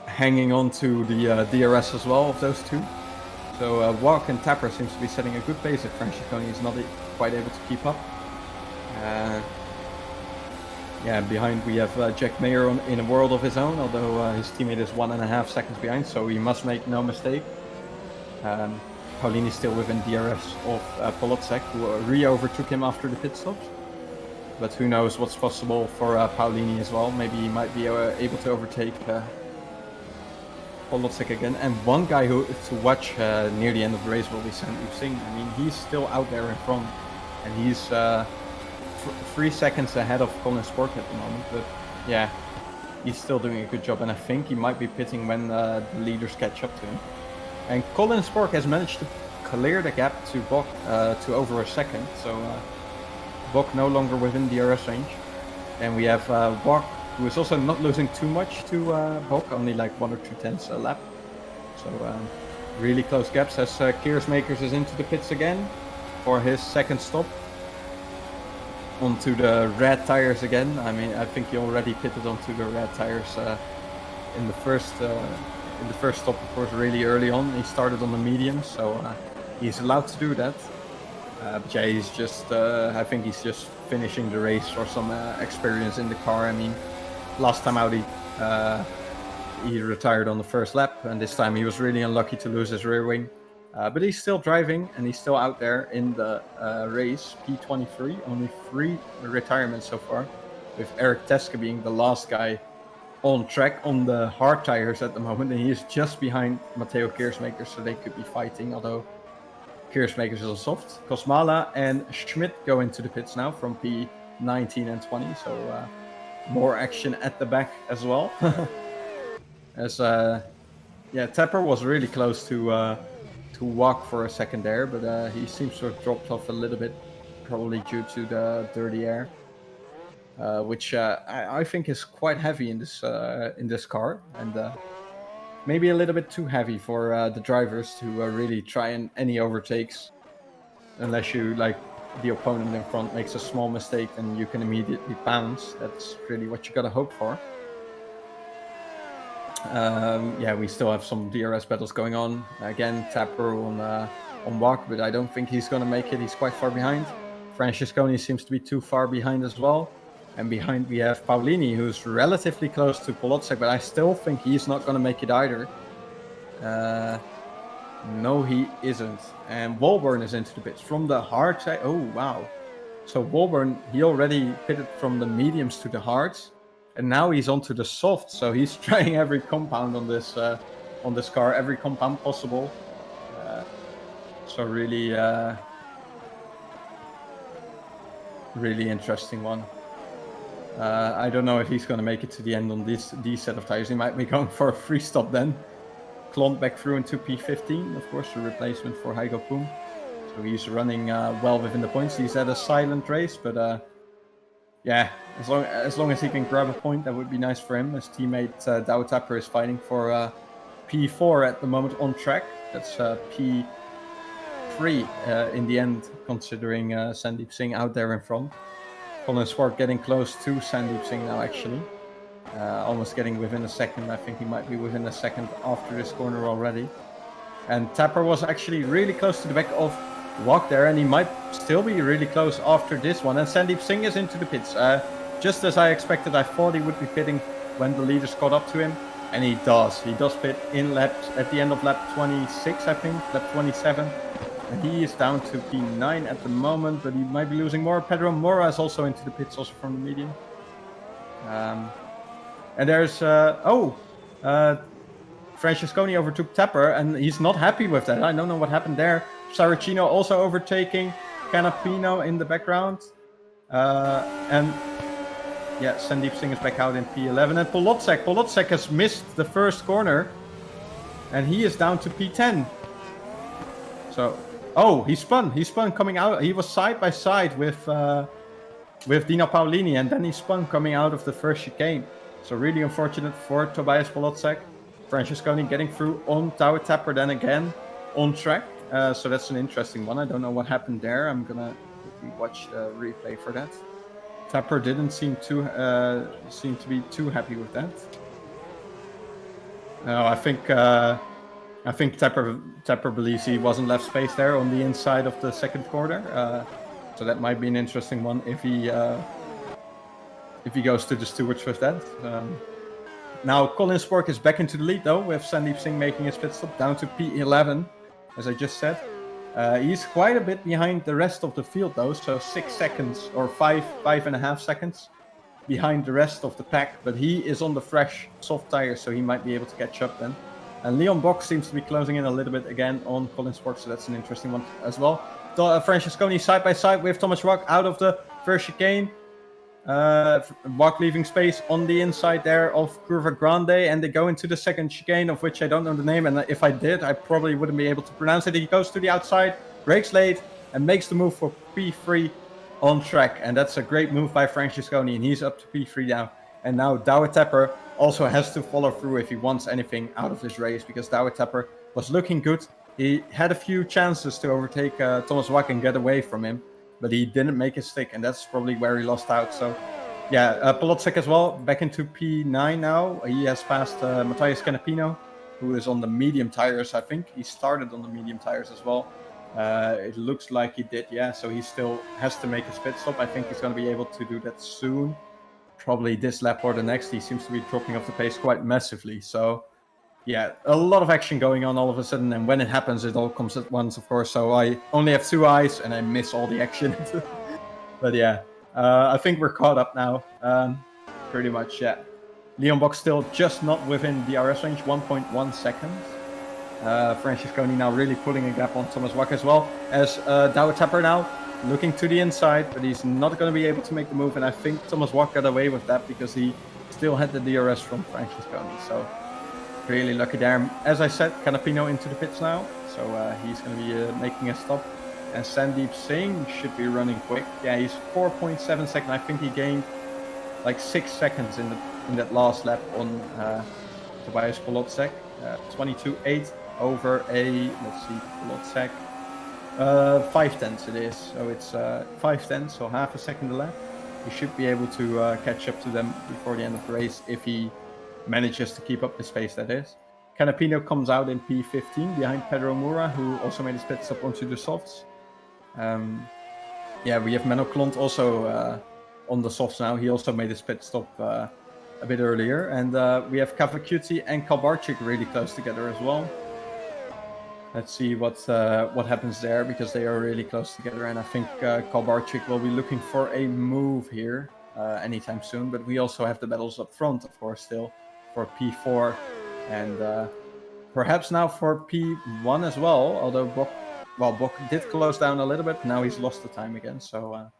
hanging on to the DRS as well of those two. So Wok and Tapper seems to be setting a good pace if Francesconi is not quite able to keep up. Yeah, behind we have Jack Mayer in a world of his own, although his teammate is 1.5 seconds behind, so he must make no mistake. Paulini still within DRS of Polocek, who re-overtook him after the pit stops. But who knows what's possible for Paulini as well. Maybe he might be able to overtake Polocek again. And one guy who to watch near the end of the race will be Sandeep Singh. I mean, he's still out there in front, and he's 3 seconds ahead of Colin Spork at the moment. But yeah, he's still doing a good job, and I think he might be pitting when the leaders catch up to him. And Colin Spork has managed to clear the gap to Bok to over a second, so Bok no longer within DRS range. And we have Bok, who is also not losing too much to Bok, only like 1 or 2 tenths a lap. So really close gaps as Keersmakers is into the pits again for his second stop. Onto the red tires again. I mean, I think he already pitted onto the red tires in the first stop, of course, really early on. He started on the medium, so he's allowed to do that. But yeah, he's just, I think he's just finishing the race for some experience in the car. I mean, last time out he retired on the first lap, and this time he was really unlucky to lose his rear wing. But he's still driving, and he's still out there in the race. P23, only 3 retirements so far, with Eric Teske being the last guy on track on the hard tires at the moment, and he is just behind Matteo Keersmakers, so they could be fighting, although Keersmakers is on soft. Kosmala and Schmidt go into the pits now from P19 and 20, so more action at the back as well. As yeah, Tapper was really close to Wok for a second there, but he seems to have dropped off a little bit, probably due to the dirty air, which I think is quite heavy in this car, and maybe a little bit too heavy for the drivers to really try any overtakes, unless you, like, the opponent in front makes a small mistake and you can immediately bounce. That's really what you gotta hope for. Yeah, we still have some DRS battles going on. Again, Tapper on Wok, but I don't think he's gonna make it. He's quite far behind. Francesconi seems to be too far behind as well. And behind we have Paulini, who's relatively close to Polocek, but I still think he's not gonna make it either. No, he isn't. And Walburn is into the pits from the hard side. Oh, wow. So Walburn, he already pitted from the mediums to the hards, and now he's onto the soft. So he's trying every compound on this car, every compound possible. So really, really interesting one. I don't know if he's going to make it to the end on these set of tires. He might be going for a free stop then. Klont back through into P15, of course, the replacement for Heigo Poom. So he's running well within the points. He's at a silent race, but yeah, as long as he can grab a point, that would be nice for him. His teammate Dow Tapper is fighting for P4 at the moment on track. That's P3 in the end, considering Sandeep Singh out there in front. Colin Swart getting close to Sandeep Singh now, actually. Almost getting within a second. I think he might be within a second after this corner already. And Tapper was actually really close to the back of Wopke there, and he might still be really close after this one. And Sandeep Singh is into the pits. Just as I expected, I thought he would be pitting when the leaders caught up to him. And he does. He does pit in laps at the end of lap 26, I think, lap 27. And he is down to P9 at the moment, but he might be losing more. Pedro Mora is also into the pits, also from the medium. And there's, Francesconi overtook Tapper, and he's not happy with that. I don't know what happened there. Saracino also overtaking Canapino in the background. And yeah, Sandeep Singh is back out in P11. And Polotsek has missed the first corner, and he is down to P10. So, he spun coming out. He was side by side with Dino Paolini, and then he spun coming out of the first chicane. So really unfortunate for Tobias Polotsek. Francesconi getting through on Tower Tapper then again on track. So that's an interesting one. I don't know what happened there. I'm gonna watch the replay for that. Tapper didn't seem to be too happy with that. No, I think Tapper believes he wasn't left space there on the inside of the second corner. So that might be an interesting one if he goes to the stewards with that. Now Colin Spork is back into the lead though, with Sandeep Singh making his pit stop down to P11, as I just said. He's quite a bit behind the rest of the field though, so 6 seconds or 5.5 seconds behind the rest of the pack, but he is on the fresh soft tires, so he might be able to catch up then. And Leon Bock seems to be closing in a little bit again on Colin Spork, so that's an interesting one as well. Francesconi side by side with Thomas Wopke out of the first chicane. Wopke leaving space on the inside there of Curva Grande, and they go into the second chicane, of which I don't know the name, and if I did, I probably wouldn't be able to pronounce it. He goes to the outside, brakes late, and makes the move for P3 on track, and that's a great move by Francesconi, and he's up to P3 now. And now Douwe Tapper also has to follow through if he wants anything out of this race, because Douwe Tapper was looking good. He had a few chances to overtake Thomas Wopke and get away from him, but he didn't make his stick, and that's probably where he lost out. So, yeah, Polotsek as well, back into P9 now. He has passed Matthias Canapino, who is on the medium tires, I think. He started on the medium tires as well. It looks like he did, yeah, so he still has to make his pit stop. I think he's going to be able to do that soon. Probably this lap or the next. He seems to be dropping off the pace quite massively. So, yeah, a lot of action going on all of a sudden, and when it happens, it all comes at once, of course. So I only have 2 eyes, and I miss all the action. But yeah, I think we're caught up now. Pretty much, yeah. Leon Bock still just not within the DRS range, 1.1 seconds. Francesconi now really pulling a gap on Thomas Wopke as well, as Douwe Tapper now looking to the inside, but he's not going to be able to make the move, and I think Thomas Wopke got away with that because he still had the DRS from Francesconi. So really lucky there. As I said, Canapino into the pits now, so he's going to be making a stop. And Sandeep Singh should be running quick. Yeah, he's 4.7 seconds. I think he gained like 6 seconds in that last lap on Tobias Polotsek. 22.8 over a, let's see, Polotsek. 5/10 it is, so it's 5/10, so half a second a lap. He should be able to catch up to them before the end of the race if he manages to keep up the pace, that is. Canapino comes out in P15 behind Pedro Moura, who also made his pit stop onto the softs. Yeah, we have Menno Klont also on the softs now. He also made his pit stop a bit earlier. And we have Kavakuti and Kalbarczyk really close together as well. Let's see what happens there, because they are really close together. And I think Kalbarczyk will be looking for a move here anytime soon. But we also have the battles up front, of course, still for P4. And perhaps now for P1 as well, although Bock did close down a little bit. Now he's lost the time again. So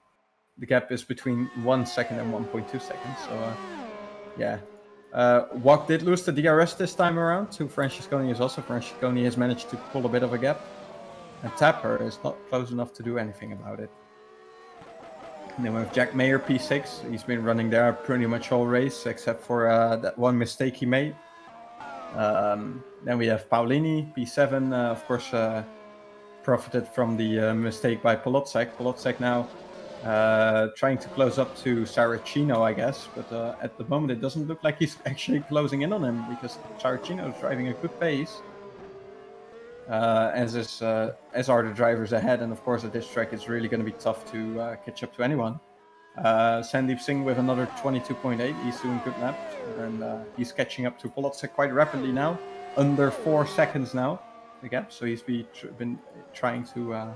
the gap is between 1 second and 1.2 seconds. So yeah. Wopke did lose the DRS this time around to Francesconi as well. So Francesconi has managed to pull a bit of a gap. And Tapper is not close enough to do anything about it. And then we have Jack Mayer, P6. He's been running there pretty much all race, except for that one mistake he made. Then we have Paolini, P7, of course, profited from the mistake by Polotczak. Polotczak now trying to close up to Saracino, I guess, but at the moment it doesn't look like he's actually closing in on him because Saracino is driving a good pace, as are the drivers ahead, and of course at this track it's really going to be tough to catch up to anyone. Sandeep Singh with another 22.8, he's doing good laps, and he's catching up to Polotczak quite rapidly now, under 4 seconds now, the gap, so he's been trying to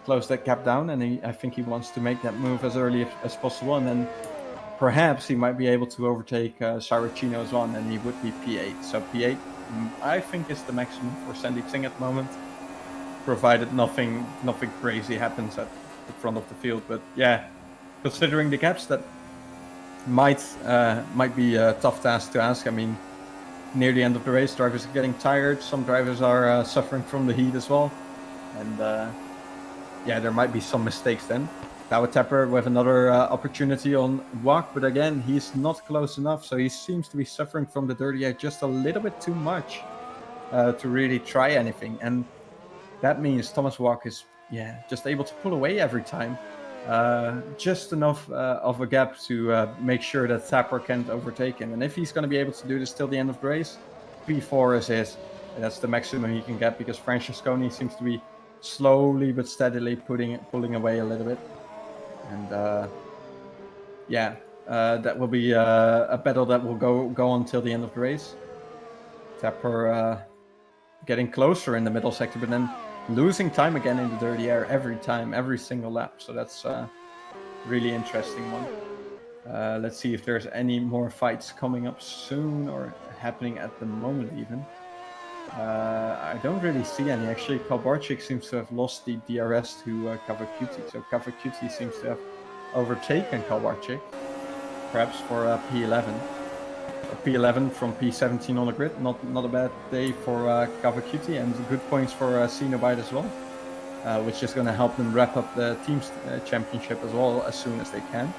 close that gap down, and I think he wants to make that move as early as possible, and then perhaps he might be able to overtake Saracino as well, and then he would be P8. So P8, I think, is the maximum for Sandeep Singh at the moment, provided nothing crazy happens at the front of the field. But yeah, considering the gaps, that might be a tough task to ask. I mean, near the end of the race, drivers are getting tired. Some drivers are suffering from the heat as well, and yeah, there might be some mistakes then. Douwe Tapper with another opportunity on Wopke, but again, he's not close enough, so he seems to be suffering from the dirty air just a little bit too much to really try anything. And that means Thomas Wopke is just able to pull away every time. Just enough of a gap to make sure that Tapper can't overtake him. And if he's going to be able to do this till the end of the race, P4 is his. That's the maximum he can get, because Francesconi seems to be slowly but steadily pulling away a little bit. And that will be a battle that will go on till the end of the race. Tapper getting closer in the middle sector, but then losing time again in the dirty air every single lap. So that's a really interesting one. Let's see if there's any more fights coming up soon or happening at the moment even. I don't really see any. Actually, Kalbarczyk seems to have lost the DRS to Kavakuti. So Kavakuti seems to have overtaken Kalbarczyk, perhaps for P11. P11 from P17 on the grid. Not a bad day for Kavakuti, and good points for Cenobite as well, which is going to help them wrap up the team's championship as well as soon as they can.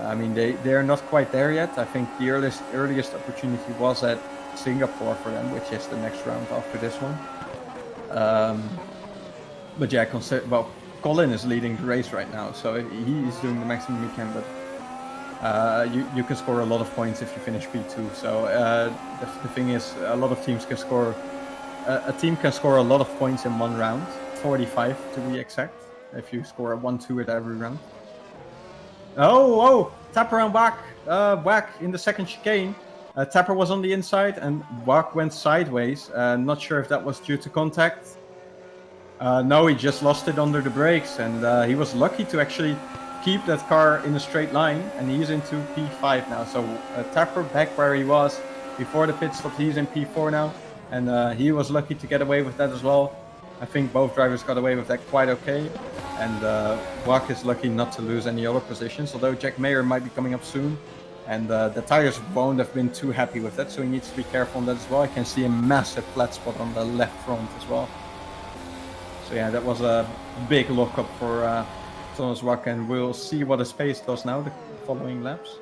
I mean, they're not quite there yet. I think the earliest opportunity was at Singapore for them, which is the next round after this one. But yeah, Colin is leading the race right now, so he is doing the maximum he can. But you can score a lot of points if you finish P2. So the thing is, a lot of teams can score. A team can score a lot of points in one round, 45 to be exact, if you score a 1-2 at every round. Oh! Tapper and Wopke in the second chicane. Tapper was on the inside and Wopke went sideways. Not sure if that was due to contact. No, he just lost it under the brakes, and he was lucky to actually keep that car in a straight line, and he's into P5 now. So Tapper back where he was before the pit stop, he's in P4 now, and he was lucky to get away with that as well. I think both drivers got away with that quite okay, and Wopke is lucky not to lose any other positions, although Jack Mayer might be coming up soon. And the tires won't have been too happy with that, so he needs to be careful on that as well. I can see a massive flat spot on the left front as well. So yeah, that was a big lockup for Thomas Wopke, and we'll see what his pace does now, the following laps.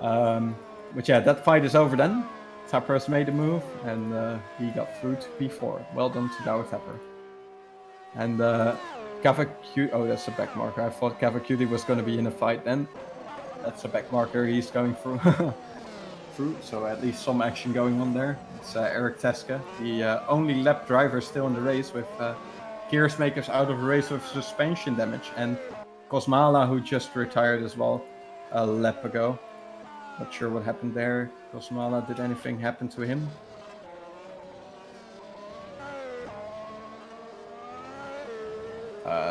But yeah, that fight is over then. Tapper has made a move, and he got through to P4. Well done to Douwe Tapper. And Kavakuti, oh, that's a back marker. I thought Kavakuti was going to be in a fight then. That's a back marker he's going through. So at least some action going on there. It's Eric Teske, the only lap driver still in the race, with Gearsmakers out of the race with suspension damage, and Kosmala, who just retired as well a lap ago. Not sure what happened there. Kosmala, did anything happen to him?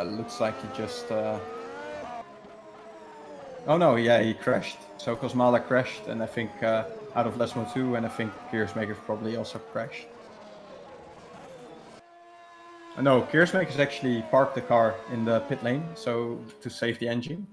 Looks like he just... Oh no, yeah, he crashed. So Kosmala crashed, and I think out of Lesmo 2, and I think Gearsmakers probably also crashed. No, Gearsmakers actually parked the car in the pit lane, so to save the engine.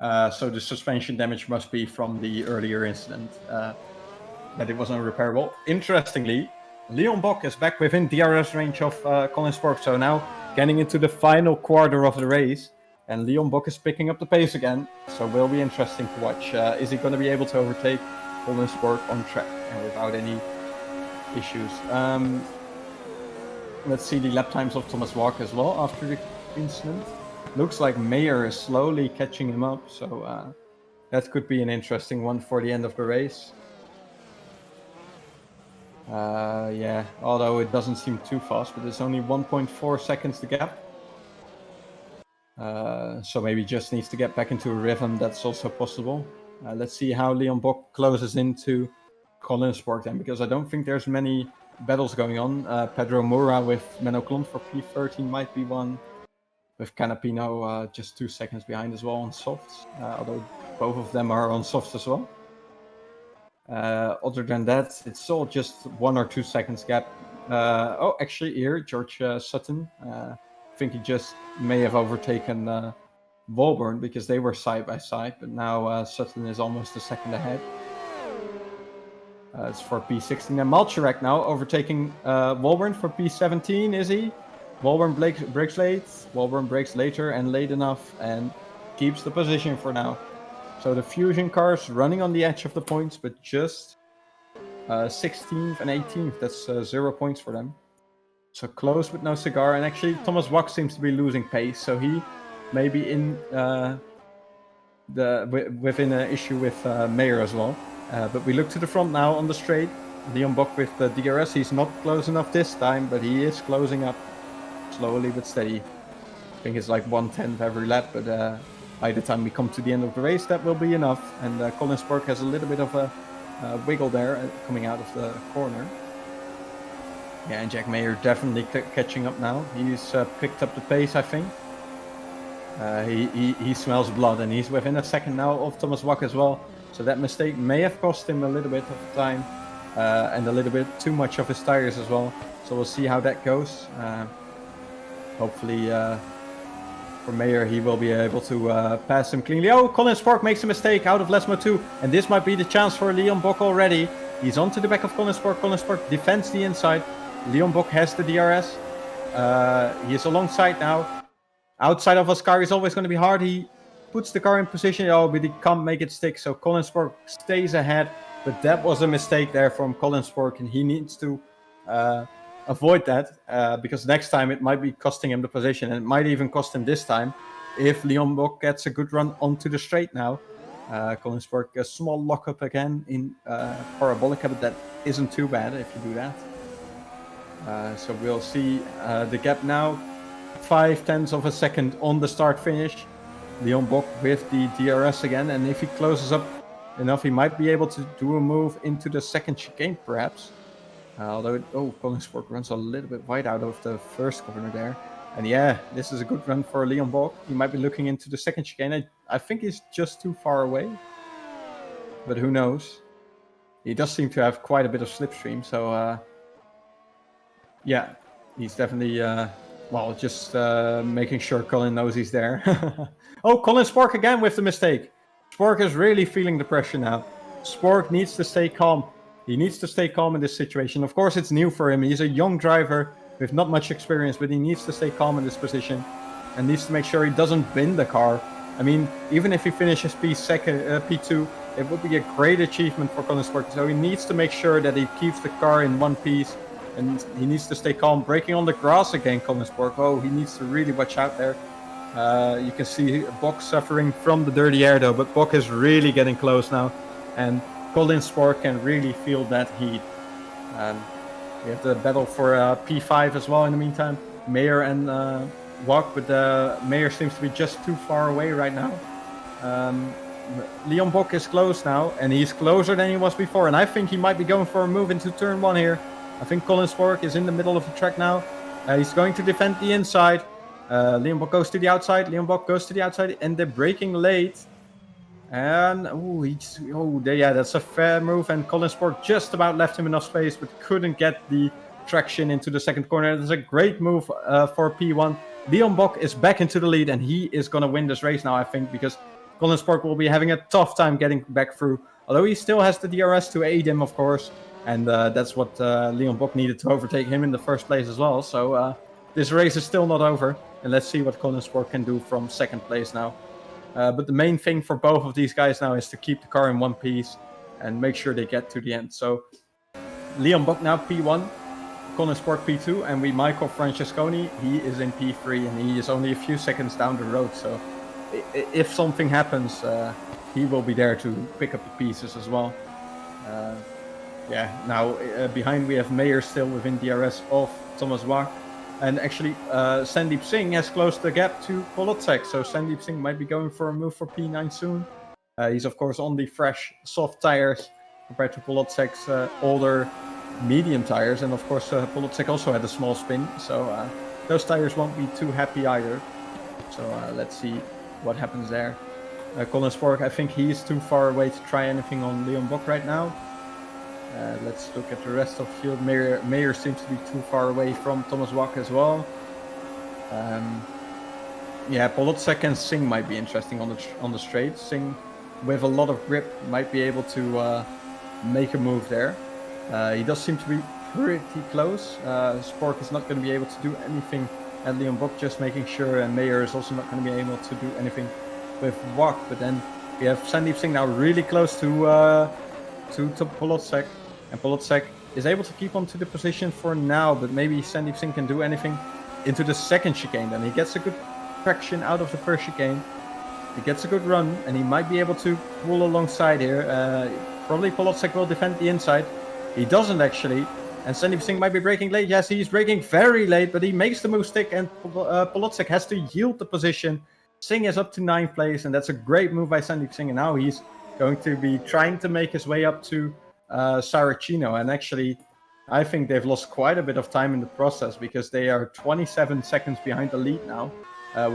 So the suspension damage must be from the earlier incident, that it was unrepairable. Interestingly, Leon Bock is back within DRS range of Colin Spork, so now getting into the final quarter of the race. And Leon Bock is picking up the pace again, so will be interesting to watch. Is he going to be able to overtake Colin Spork on track and without any issues? Let's see the lap times of Thomas Wopke as well after the incident. Looks like Mayer is slowly catching him up, so that could be an interesting one for the end of the race. Yeah, although it doesn't seem too fast, but it's only 1.4 seconds the gap. So maybe just needs to get back into a rhythm. That's also possible. Let's see how Leon Bok closes into Colin Sport then, because I don't think there's many battles going on. Pedro Moura with Menno Klont for P13 might be one, with Canapino just 2 seconds behind as well on softs, although both of them are on softs as well. Other than that, it's all just 1 or 2 seconds gap. Oh, actually here, George Sutton, I think he just may have overtaken Walburn because they were side by side, but now Sutton is almost a second ahead. It's for P16. And Malcherek now overtaking Walburn for P17, is he? Walburn brakes late, Walburn brakes later and late enough and keeps the position for now. So the Fusion cars running on the edge of the points, but just 16th and 18th. That's 0 points for them. So close with no cigar. And actually Thomas Wopke seems to be losing pace, so he may be in within an issue with Mayer as well. But we look to the front now on the straight. Leon Bok with the DRS. He's not close enough this time, but he is closing up slowly but steady. I think it's like 1/10 every lap, but by the time we come to the end of the race, that will be enough. And Colin Spork has a little bit of a wiggle there coming out of the corner. Yeah, and Jack Mayer definitely catching up now. He's picked up the pace, I think. He smells blood, and he's within a second now of Thomas Wopke as well. So that mistake may have cost him a little bit of time and a little bit too much of his tires as well. So we'll see how that goes. Hopefully for Mayer he will be able to pass him cleanly. Oh, Colin Spork makes a mistake out of Lesmo 2, and this might be the chance for Leon Bok already. He's onto the back of Colin Spork. Colin Spork defends the inside. Leon Bok has the DRS. He is alongside now. Outside of Oscar is always going to be hard. He puts the car in position, but he can't make it stick. So Colin Spork stays ahead, but that was a mistake there from Colin Spork, and he needs to avoid that because next time it might be costing him the position, and it might even cost him this time if Leon Bok gets a good run onto the straight now. Colin Spork, a small lockup again in Parabolica, but that isn't too bad if you do that. So we'll see the gap now. 0.5 of a second on the start finish. Leon Bok with the DRS again, and if he closes up enough, he might be able to do a move into the second chicane perhaps. Although, Colin Spork runs a little bit wide out of the first corner there. And yeah, this is a good run for Leon Bok. He might be looking into the second chicane. I think he's just too far away, but who knows? He does seem to have quite a bit of slipstream, so yeah, he's definitely just making sure Colin knows he's there. Oh, Colin Spork again with the mistake. Spork is really feeling the pressure now. Spork needs to stay calm. He needs to stay calm in this situation. Of course, it's new for him. He's a young driver with not much experience, but he needs to stay calm in this position and needs to make sure he doesn't bin the car. I mean, even if he finishes P2, it would be a great achievement for Colin Spork. So he needs to make sure that he keeps the car in one piece, and he needs to stay calm. Braking on the grass again, Colin Spork. Oh, he needs to really watch out there. You can see Bok suffering from the dirty air though, but Bok is really getting close now, and Colin Spork can really feel that heat. We have the battle for P5 as well in the meantime. Mayer and Wopke, but Mayer seems to be just too far away right now. Leon Bok is close now, and he's closer than he was before, and I think he might be going for a move into turn 1 here. I think Colin Spork is in the middle of the track now. He's going to defend the inside. Leon Bok goes to the outside. Leon Bok goes to the outside, and they're braking late. And that's a fair move. And Colin Spork just about left him enough space, but couldn't get the traction into the second corner. That's a great move for P1. Leon Bok is back into the lead, and he is going to win this race now, I think, because Colin Spork will be having a tough time getting back through. Although he still has the DRS to aid him, of course. And that's what Leon Bok needed to overtake him in the first place as well. So this race is still not over. And let's see what Colin Spork can do from second place now. But the main thing for both of these guys now is to keep the car in one piece and make sure they get to the end. So Leon Bok now P1. Colin Sport P2, and Michael Francesconi, he is in P3, and he is only a few seconds down the road. So if something happens, he will be there to pick up the pieces as well. Now behind we have Mayer still within DRS of Thomas Wach. And actually, Sandeep Singh has closed the gap to Polotczek, so Sandeep Singh might be going for a move for P9 soon. He's of course on the fresh, soft tires compared to Polotczek's older, medium tires. And of course, Polotczek also had a small spin, so those tires won't be too happy either. So let's see what happens there. Colin Spork, I think he's too far away to try anything on Leon Bock right now. Let's look at the rest of the field. Mayer seems to be too far away from Thomas Wach as well. Polotczek and Singh might be interesting on the straight. Singh, with a lot of grip, might be able to make a move there. He does seem to be pretty close. Spork is not going to be able to do anything at Leon Bock, just making sure, and Mayer is also not going to be able to do anything with Wach. But then we have Sandeep Singh now really close to Polotczek. And Polotczek is able to keep on to the position for now, but maybe Sandeep Singh can do anything into the second chicane. Then he gets a good traction out of the first chicane. He gets a good run, and he might be able to pull alongside here. Probably Polotczek will defend the inside. He doesn't actually. And Sandeep Singh might be braking late. Yes, he's braking very late, but he makes the move stick, and Polotczek has to yield the position. Singh is up to 9th place, and that's a great move by Sandeep Singh. And now he's going to be trying to make his way up to Saracino, and actually I think they've lost quite a bit of time in the process, because they are 27 seconds behind the lead now,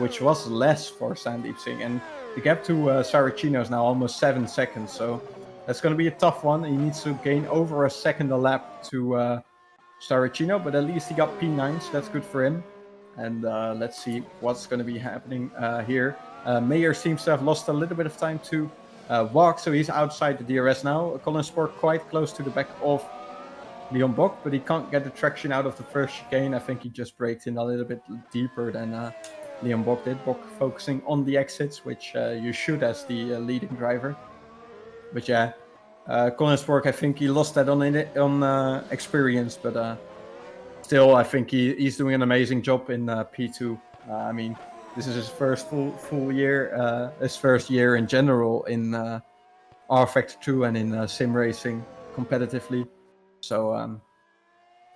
which was less for Sandeep Singh, and the gap to Saracino is now almost 7 seconds, so that's going to be a tough one. He needs to gain over a second a lap to Saracino, but at least he got P9, so that's good for him. And let's see what's going to be happening here. Mayer seems to have lost a little bit of time to Wach, so he's outside the DRS now. Colin Sport quite close to the back of Leon Bock, but he can't get the traction out of the first chicane. I think he just braked in a little bit deeper than Leon Bock did. Bock focusing on the exits, which you should as the leading driver. But yeah, Colin Sport, I think he lost that on experience, but still, I think he's doing an amazing job in P2. I mean, this is his first full year, his first year in general in R Factor 2 and in Simracing competitively. So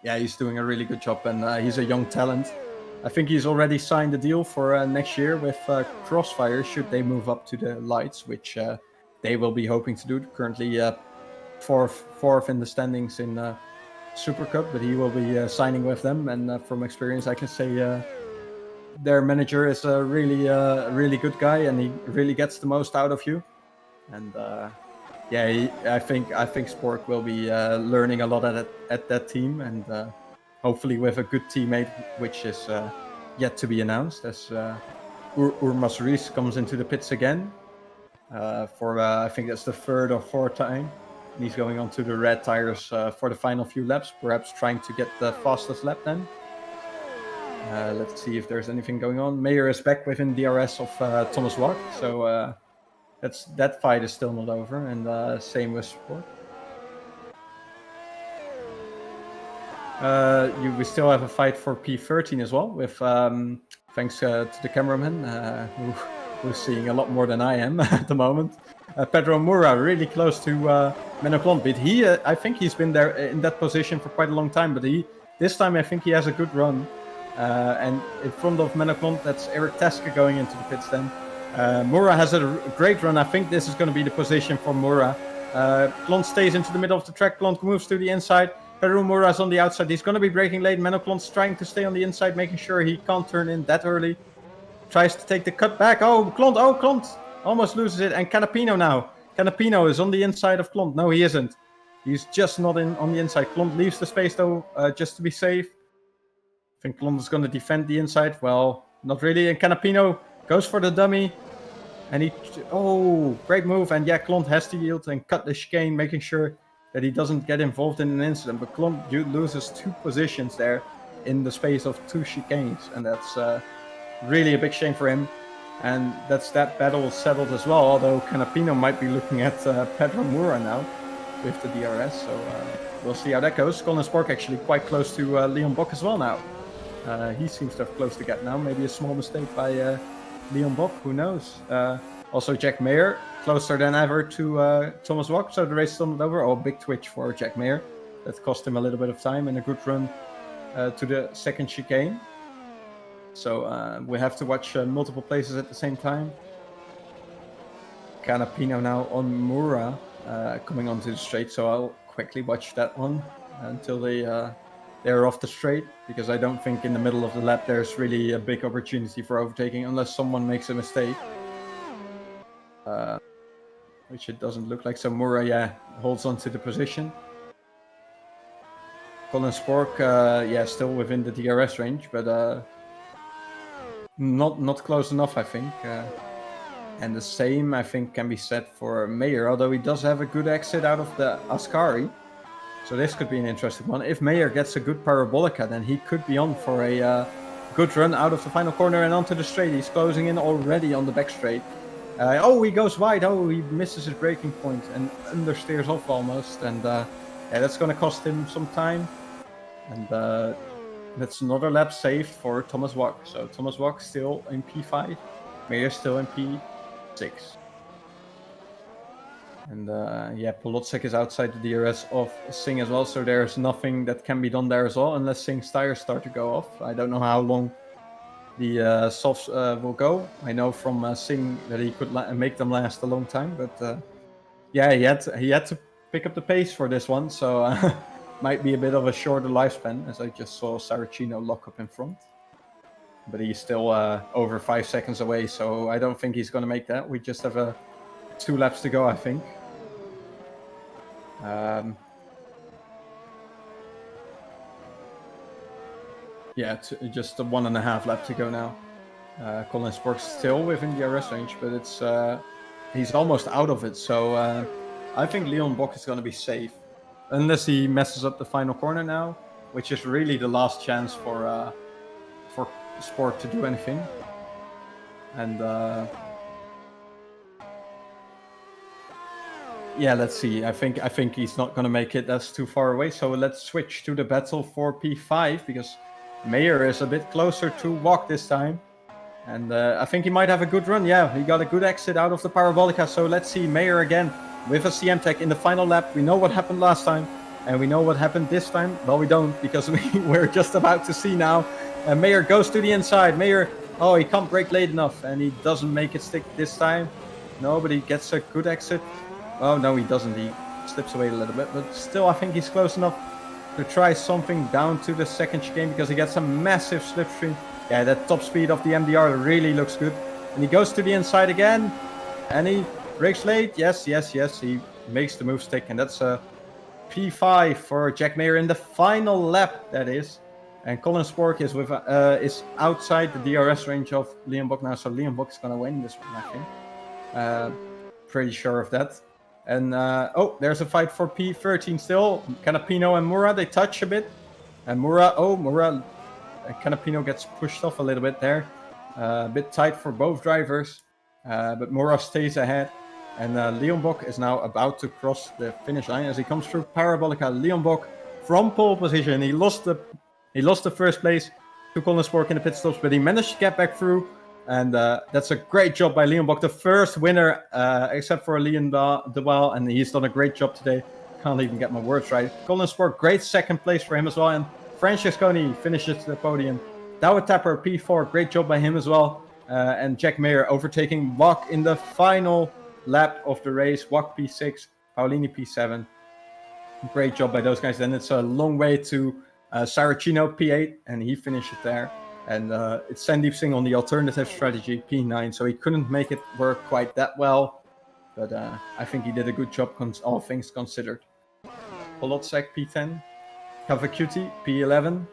he's doing a really good job, and he's a young talent. I think he's already signed a deal for next year with Crossfire, should they move up to the Lights, which they will be hoping to do. Currently fourth in the standings in Super Cup, but he will be signing with them. And from experience, I can say their manager is a really good guy, and he really gets the most out of you. And I think Sport will be learning a lot at that team, and hopefully with a good teammate, which is yet to be announced, as Urmas Rees comes into the pits again for I think that's the third or fourth time. And he's going onto the red tires for the final few laps, perhaps trying to get the fastest lap then. Let's see if there's anything going on. Mayer is back within DRS of Thomas Wach, so that fight is still not over, and same with Sport. We still have a fight for P13 as well, with thanks to the cameraman who's seeing a lot more than I am at the moment. Pedro Moura really close to Menoclont, but I think he's been there in that position for quite a long time, but this time I think he has a good run. And in front of Menoclont, that's Eric Teske going into the pits then. Moura has a great run. I think this is going to be the position for Moura. Klont stays into the middle of the track. Klont moves to the inside. Pedro Moura is on the outside. He's going to be braking late. Menoclont's trying to stay on the inside, making sure he can't turn in that early. Tries to take the cut back. Klont almost loses it. And Canapino now. Canapino is on the inside of Klont. No, he isn't. He's just not on the inside. Klont leaves the space though, just to be safe. I think Klont is going to defend the inside. Well, not really. And Canapino goes for the dummy. And great move. And yeah, Klont has to yield and cut the chicane, making sure that he doesn't get involved in an incident. But Klont loses 2 positions there in the space of 2 chicanes. And that's really a big shame for him. And that battle settled as well. Although Canapino might be looking at Pedro Moura now. with the DRS, so we'll see how that goes. Colin Spork actually quite close to Leon Bock as well now. He seems to have close to get now. Maybe a small mistake by Leon Bock, who knows. Also Jack Mayer, closer than ever to Thomas Wok, so the race is not over. Oh, big twitch for Jack Mayer. That cost him a little bit of time and a good run to the second chicane. So we have to watch multiple places at the same time. Canapino now on Mura coming onto the straight, so I'll quickly watch that one until they're off the straight, because I don't think in the middle of the lap there's really a big opportunity for overtaking unless someone makes a mistake. Which it doesn't look like. So Mura, holds on to the position. Colin Spork, still within the DRS range, but not close enough, I think. And the same, I think, can be said for Mayer, although he does have a good exit out of the Ascari. So this could be an interesting one. If Mayer gets a good parabolica, then he could be on for a good run out of the final corner and onto the straight. He's closing in already on the back straight. He goes wide. Oh, he misses his braking point and understeers off almost. And that's going to cost him some time. And that's another lap saved for Thomas Wok. So Thomas Wok still in P5. Mayer still in P6. And Polotczek is outside the DRS of Singh as well, so there's nothing that can be done there as well, unless Singh's tires start to go off. I don't know how long the softs will go. I know from Singh that he could make them last a long time, but he had to pick up the pace for this one, so might be a bit of a shorter lifespan, as I just saw Saracino lock up in front. But he's still over 5 seconds away, so I don't think he's going to make that. We just have 2 laps to go, I think. Just 1.5 lap to go now. Colin Spork's still within the DRS range, but it's he's almost out of it. So I think Leon Bock is going to be safe, unless he messes up the final corner now, which is really the last chance for Spork to do anything. And let's see. I think he's not going to make it. That's too far away. So let's switch to the battle for P5, because Mayer is a bit closer to Wok this time. And I think he might have a good run. Yeah, he got a good exit out of the Parabolica. So let's see Mayer again with a CM Tech in the final lap. We know what happened last time, and we know what happened this time. Well, we don't, because we're just about to see now. And Mayer goes to the inside. Mayer, he can't brake late enough, and he doesn't make it stick this time. No, but he gets a good exit. Oh, no, he doesn't. He slips away a little bit, but still, I think he's close enough to try something down to the second chicane, because he gets a massive slipstream. Yeah, that top speed of the MDR really looks good. And he goes to the inside again, and he brakes late. Yes, he makes the move stick, and that's a P5 for Jack Mayer in the final lap, that is. And Colin Spork is outside the DRS range of Leon Bock now, so Leon Bock is going to win this one, I think. Pretty sure of that. And there's a fight for P13 still. Canapino and Mura, they touch a bit. And Canapino gets pushed off a little bit there. A bit tight for both drivers. But Mura stays ahead. And Leon Bock is now about to cross the finish line as he comes through Parabolica. Leon Bock from pole position. He lost the first place to Colin Spork in the pit stops, but he managed to get back through. And that's a great job by Leon Bock, the first winner, except for Leon de Waal, and he's done a great job today. Can't even get my words right. Colin Spork, great second place for him as well, and Francesconi finishes the podium. Douwe Tapper, P4, great job by him as well. And Jack Mayer overtaking Wok in the final lap of the race. Wok P6, Paolini P7. Great job by those guys. Then it's a long way to Saracino P8, and he finishes there. And it's Sandeep Singh on the alternative strategy, P9, so he couldn't make it work quite that well. But I think he did a good job, all things considered. Polotczek, P10. Kavakuti, P11.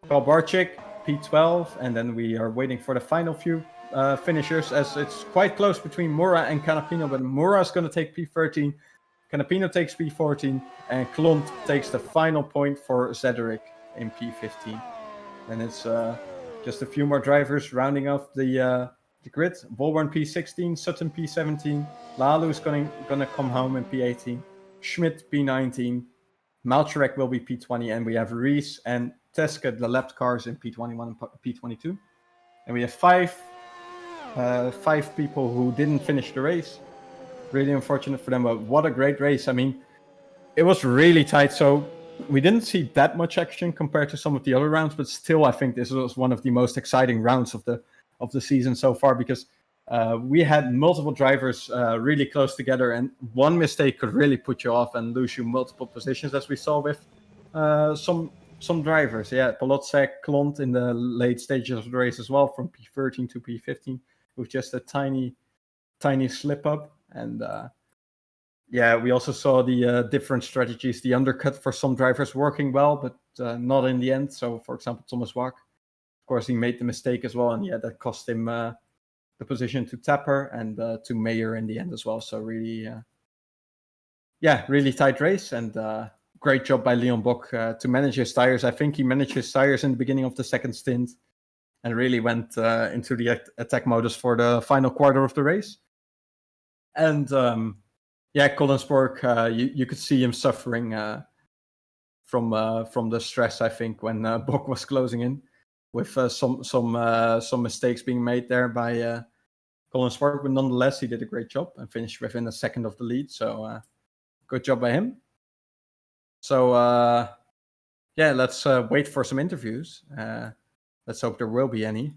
Paul Barczyk, P12. And then we are waiting for the final few finishers, as it's quite close between Mura and Canapino. But Mura is going to take P13. Canapino takes P14. And Klont takes the final point for Zederik in P15. And it's just a few more drivers rounding off the grid. Volborn P16, Sutton P17. Lalu is going to come home in P18. Schmidt P19, Malcharek will be P20, and we have Rees and Teske, the lapped cars, in P21 and P22. And we have five people who didn't finish the race. Really unfortunate for them, but what a great race. I mean, it was really tight, so we didn't see that much action compared to some of the other rounds, but still I think this was one of the most exciting rounds of the season so far, because we had multiple drivers really close together, and one mistake could really put you off and lose you multiple positions, as we saw with some drivers. Yeah, Polotsek, Klont in the late stages of the race as well, from P13 to P15, with just a tiny slip up. And yeah, we also saw the different strategies, the undercut for some drivers working well, but not in the end. So, for example, Thomas Wack, of course, he made the mistake as well, and yeah, that cost him the position to Tapper and to Mayer in the end as well. So really, really tight race, and great job by Leon Bock to manage his tires. I think he managed his tires in the beginning of the second stint and really went into the attack modus for the final quarter of the race. And yeah, Collinsborg, you could see him suffering from the stress, I think, when Bock was closing in, with some mistakes being made there by Collinsborg. But nonetheless, he did a great job and finished within a second of the lead. So good job by him. So yeah, let's wait for some interviews. Let's hope there will be any.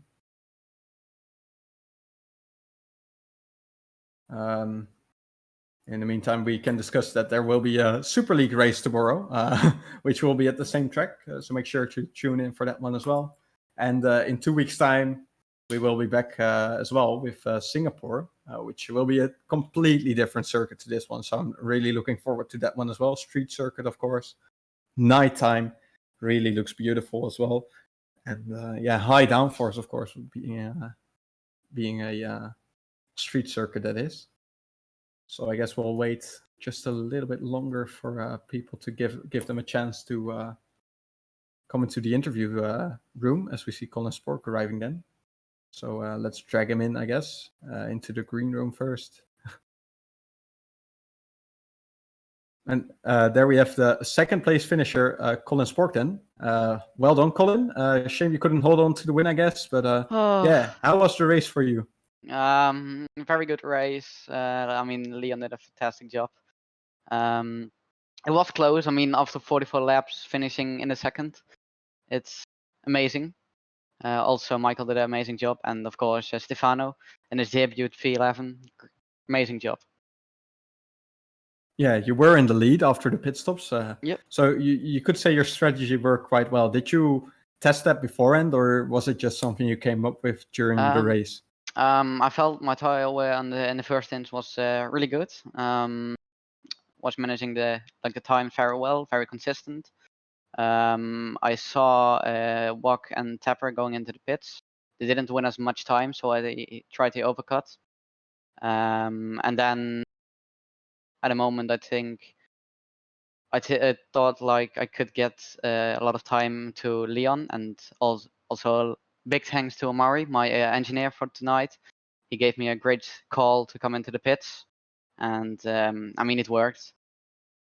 In the meantime, we can discuss that there will be a Super League race tomorrow, which will be at the same track. So make sure to tune in for that one as well. And in 2 weeks' time, we will be back as well with Singapore, which will be a completely different circuit to this one. So I'm really looking forward to that one as well. Street circuit, of course. Nighttime really looks beautiful as well. And yeah, high downforce, of course, being a street circuit, that is. So I guess we'll wait just a little bit longer for people to give them a chance to come into the interview room, as we see Colin Spork arriving then. So let's drag him in, I guess, into the green room first. And there we have the second place finisher, Colin Spork then. Well done, Colin. Shame you couldn't hold on to the win, I guess. But yeah, how was the race for you? Very good race. I mean, Leon did a fantastic job. It was close. I mean, after 44 laps, finishing in the second, it's amazing. Also, Michael did an amazing job, and of course, Stefano in his debut V11, amazing job. Yeah, you were in the lead after the pit stops. Yep. So you could say your strategy worked quite well. Did you test that beforehand, or was it just something you came up with during the race? I felt my tire wear in the first stint was really good. Was managing the time very well, very consistent. I saw Wok and Tapper going into the pits. They didn't win as much time, so I tried to overcut. And then at a moment, I think I thought like I could get a lot of time to Leon, and also big thanks to Amari, my engineer for tonight. He gave me a great call to come into the pits, and I mean, it worked.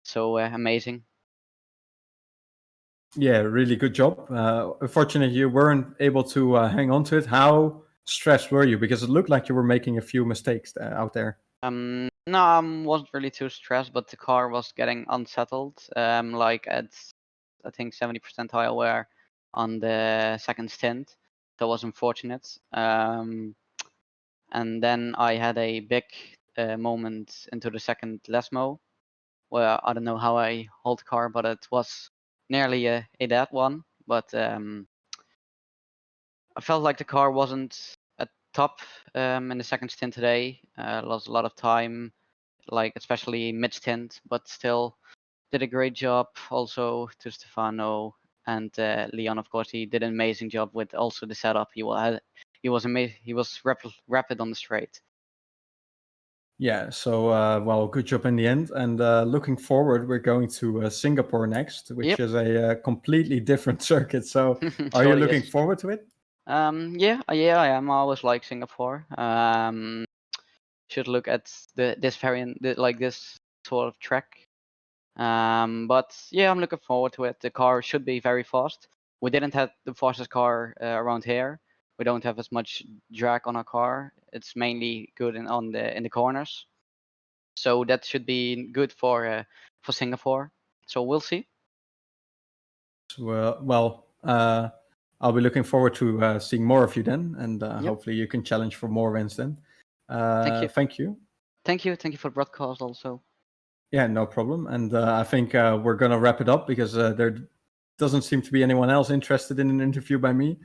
So amazing. Yeah, really good job. Unfortunately, you weren't able to hang on to it. How stressed were you? Because it looked like you were making a few mistakes out there. No, I wasn't really too stressed, but the car was getting unsettled. Like at, I think 70% tire wear on the second stint. That was unfortunate. And then I had a big moment into the second Lesmo, where I don't know how I hold the car, but it was nearly a dead one. But I felt like the car wasn't at top in the second stint today. Lost a lot of time, like especially mid stint, but still did a great job. Also to Stefano and Leon, of course, he did an amazing job with also the setup. He was amazing. He was rapid on the straight. Yeah, so well, good job in the end. And looking forward, we're going to Singapore next, which is a completely different circuit. So are you looking forward to it? Yeah, I am. I always like Singapore. Should look at this variant, like this sort of track. But yeah, I'm looking forward to it. The car should be very fast. We didn't have the fastest car around here. We don't have as much drag on our car. It's mainly good in the corners. So that should be good for Singapore. So we'll see. Well, I'll be looking forward to seeing more of you then, and Yep. hopefully you can challenge for more wins then. Thank you. Thank you. Thank you for the broadcast also. Yeah, no problem. And I think we're gonna wrap it up because there doesn't seem to be anyone else interested in an interview by me,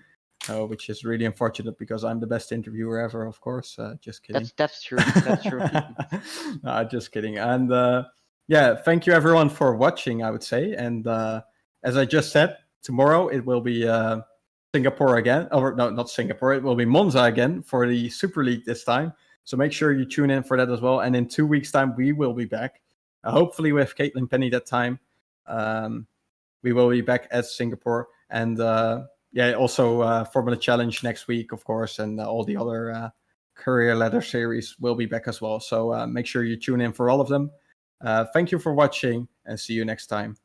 which is really unfortunate because I'm the best interviewer ever, of course. Just kidding. That's true. That's true. No, just kidding. And yeah, thank you everyone for watching, I would say. And as I just said, tomorrow it will be Singapore again. Or no, not Singapore. It will be Monza again for the Super League this time. So make sure you tune in for that as well. And in 2 weeks' time, we will be back. Hopefully with Caitlin Penny that time. We will be back at Singapore. And yeah, also Formula Challenge next week, of course. And all the other career ladder series will be back as well. So make sure you tune in for all of them. Thank you for watching and see you next time.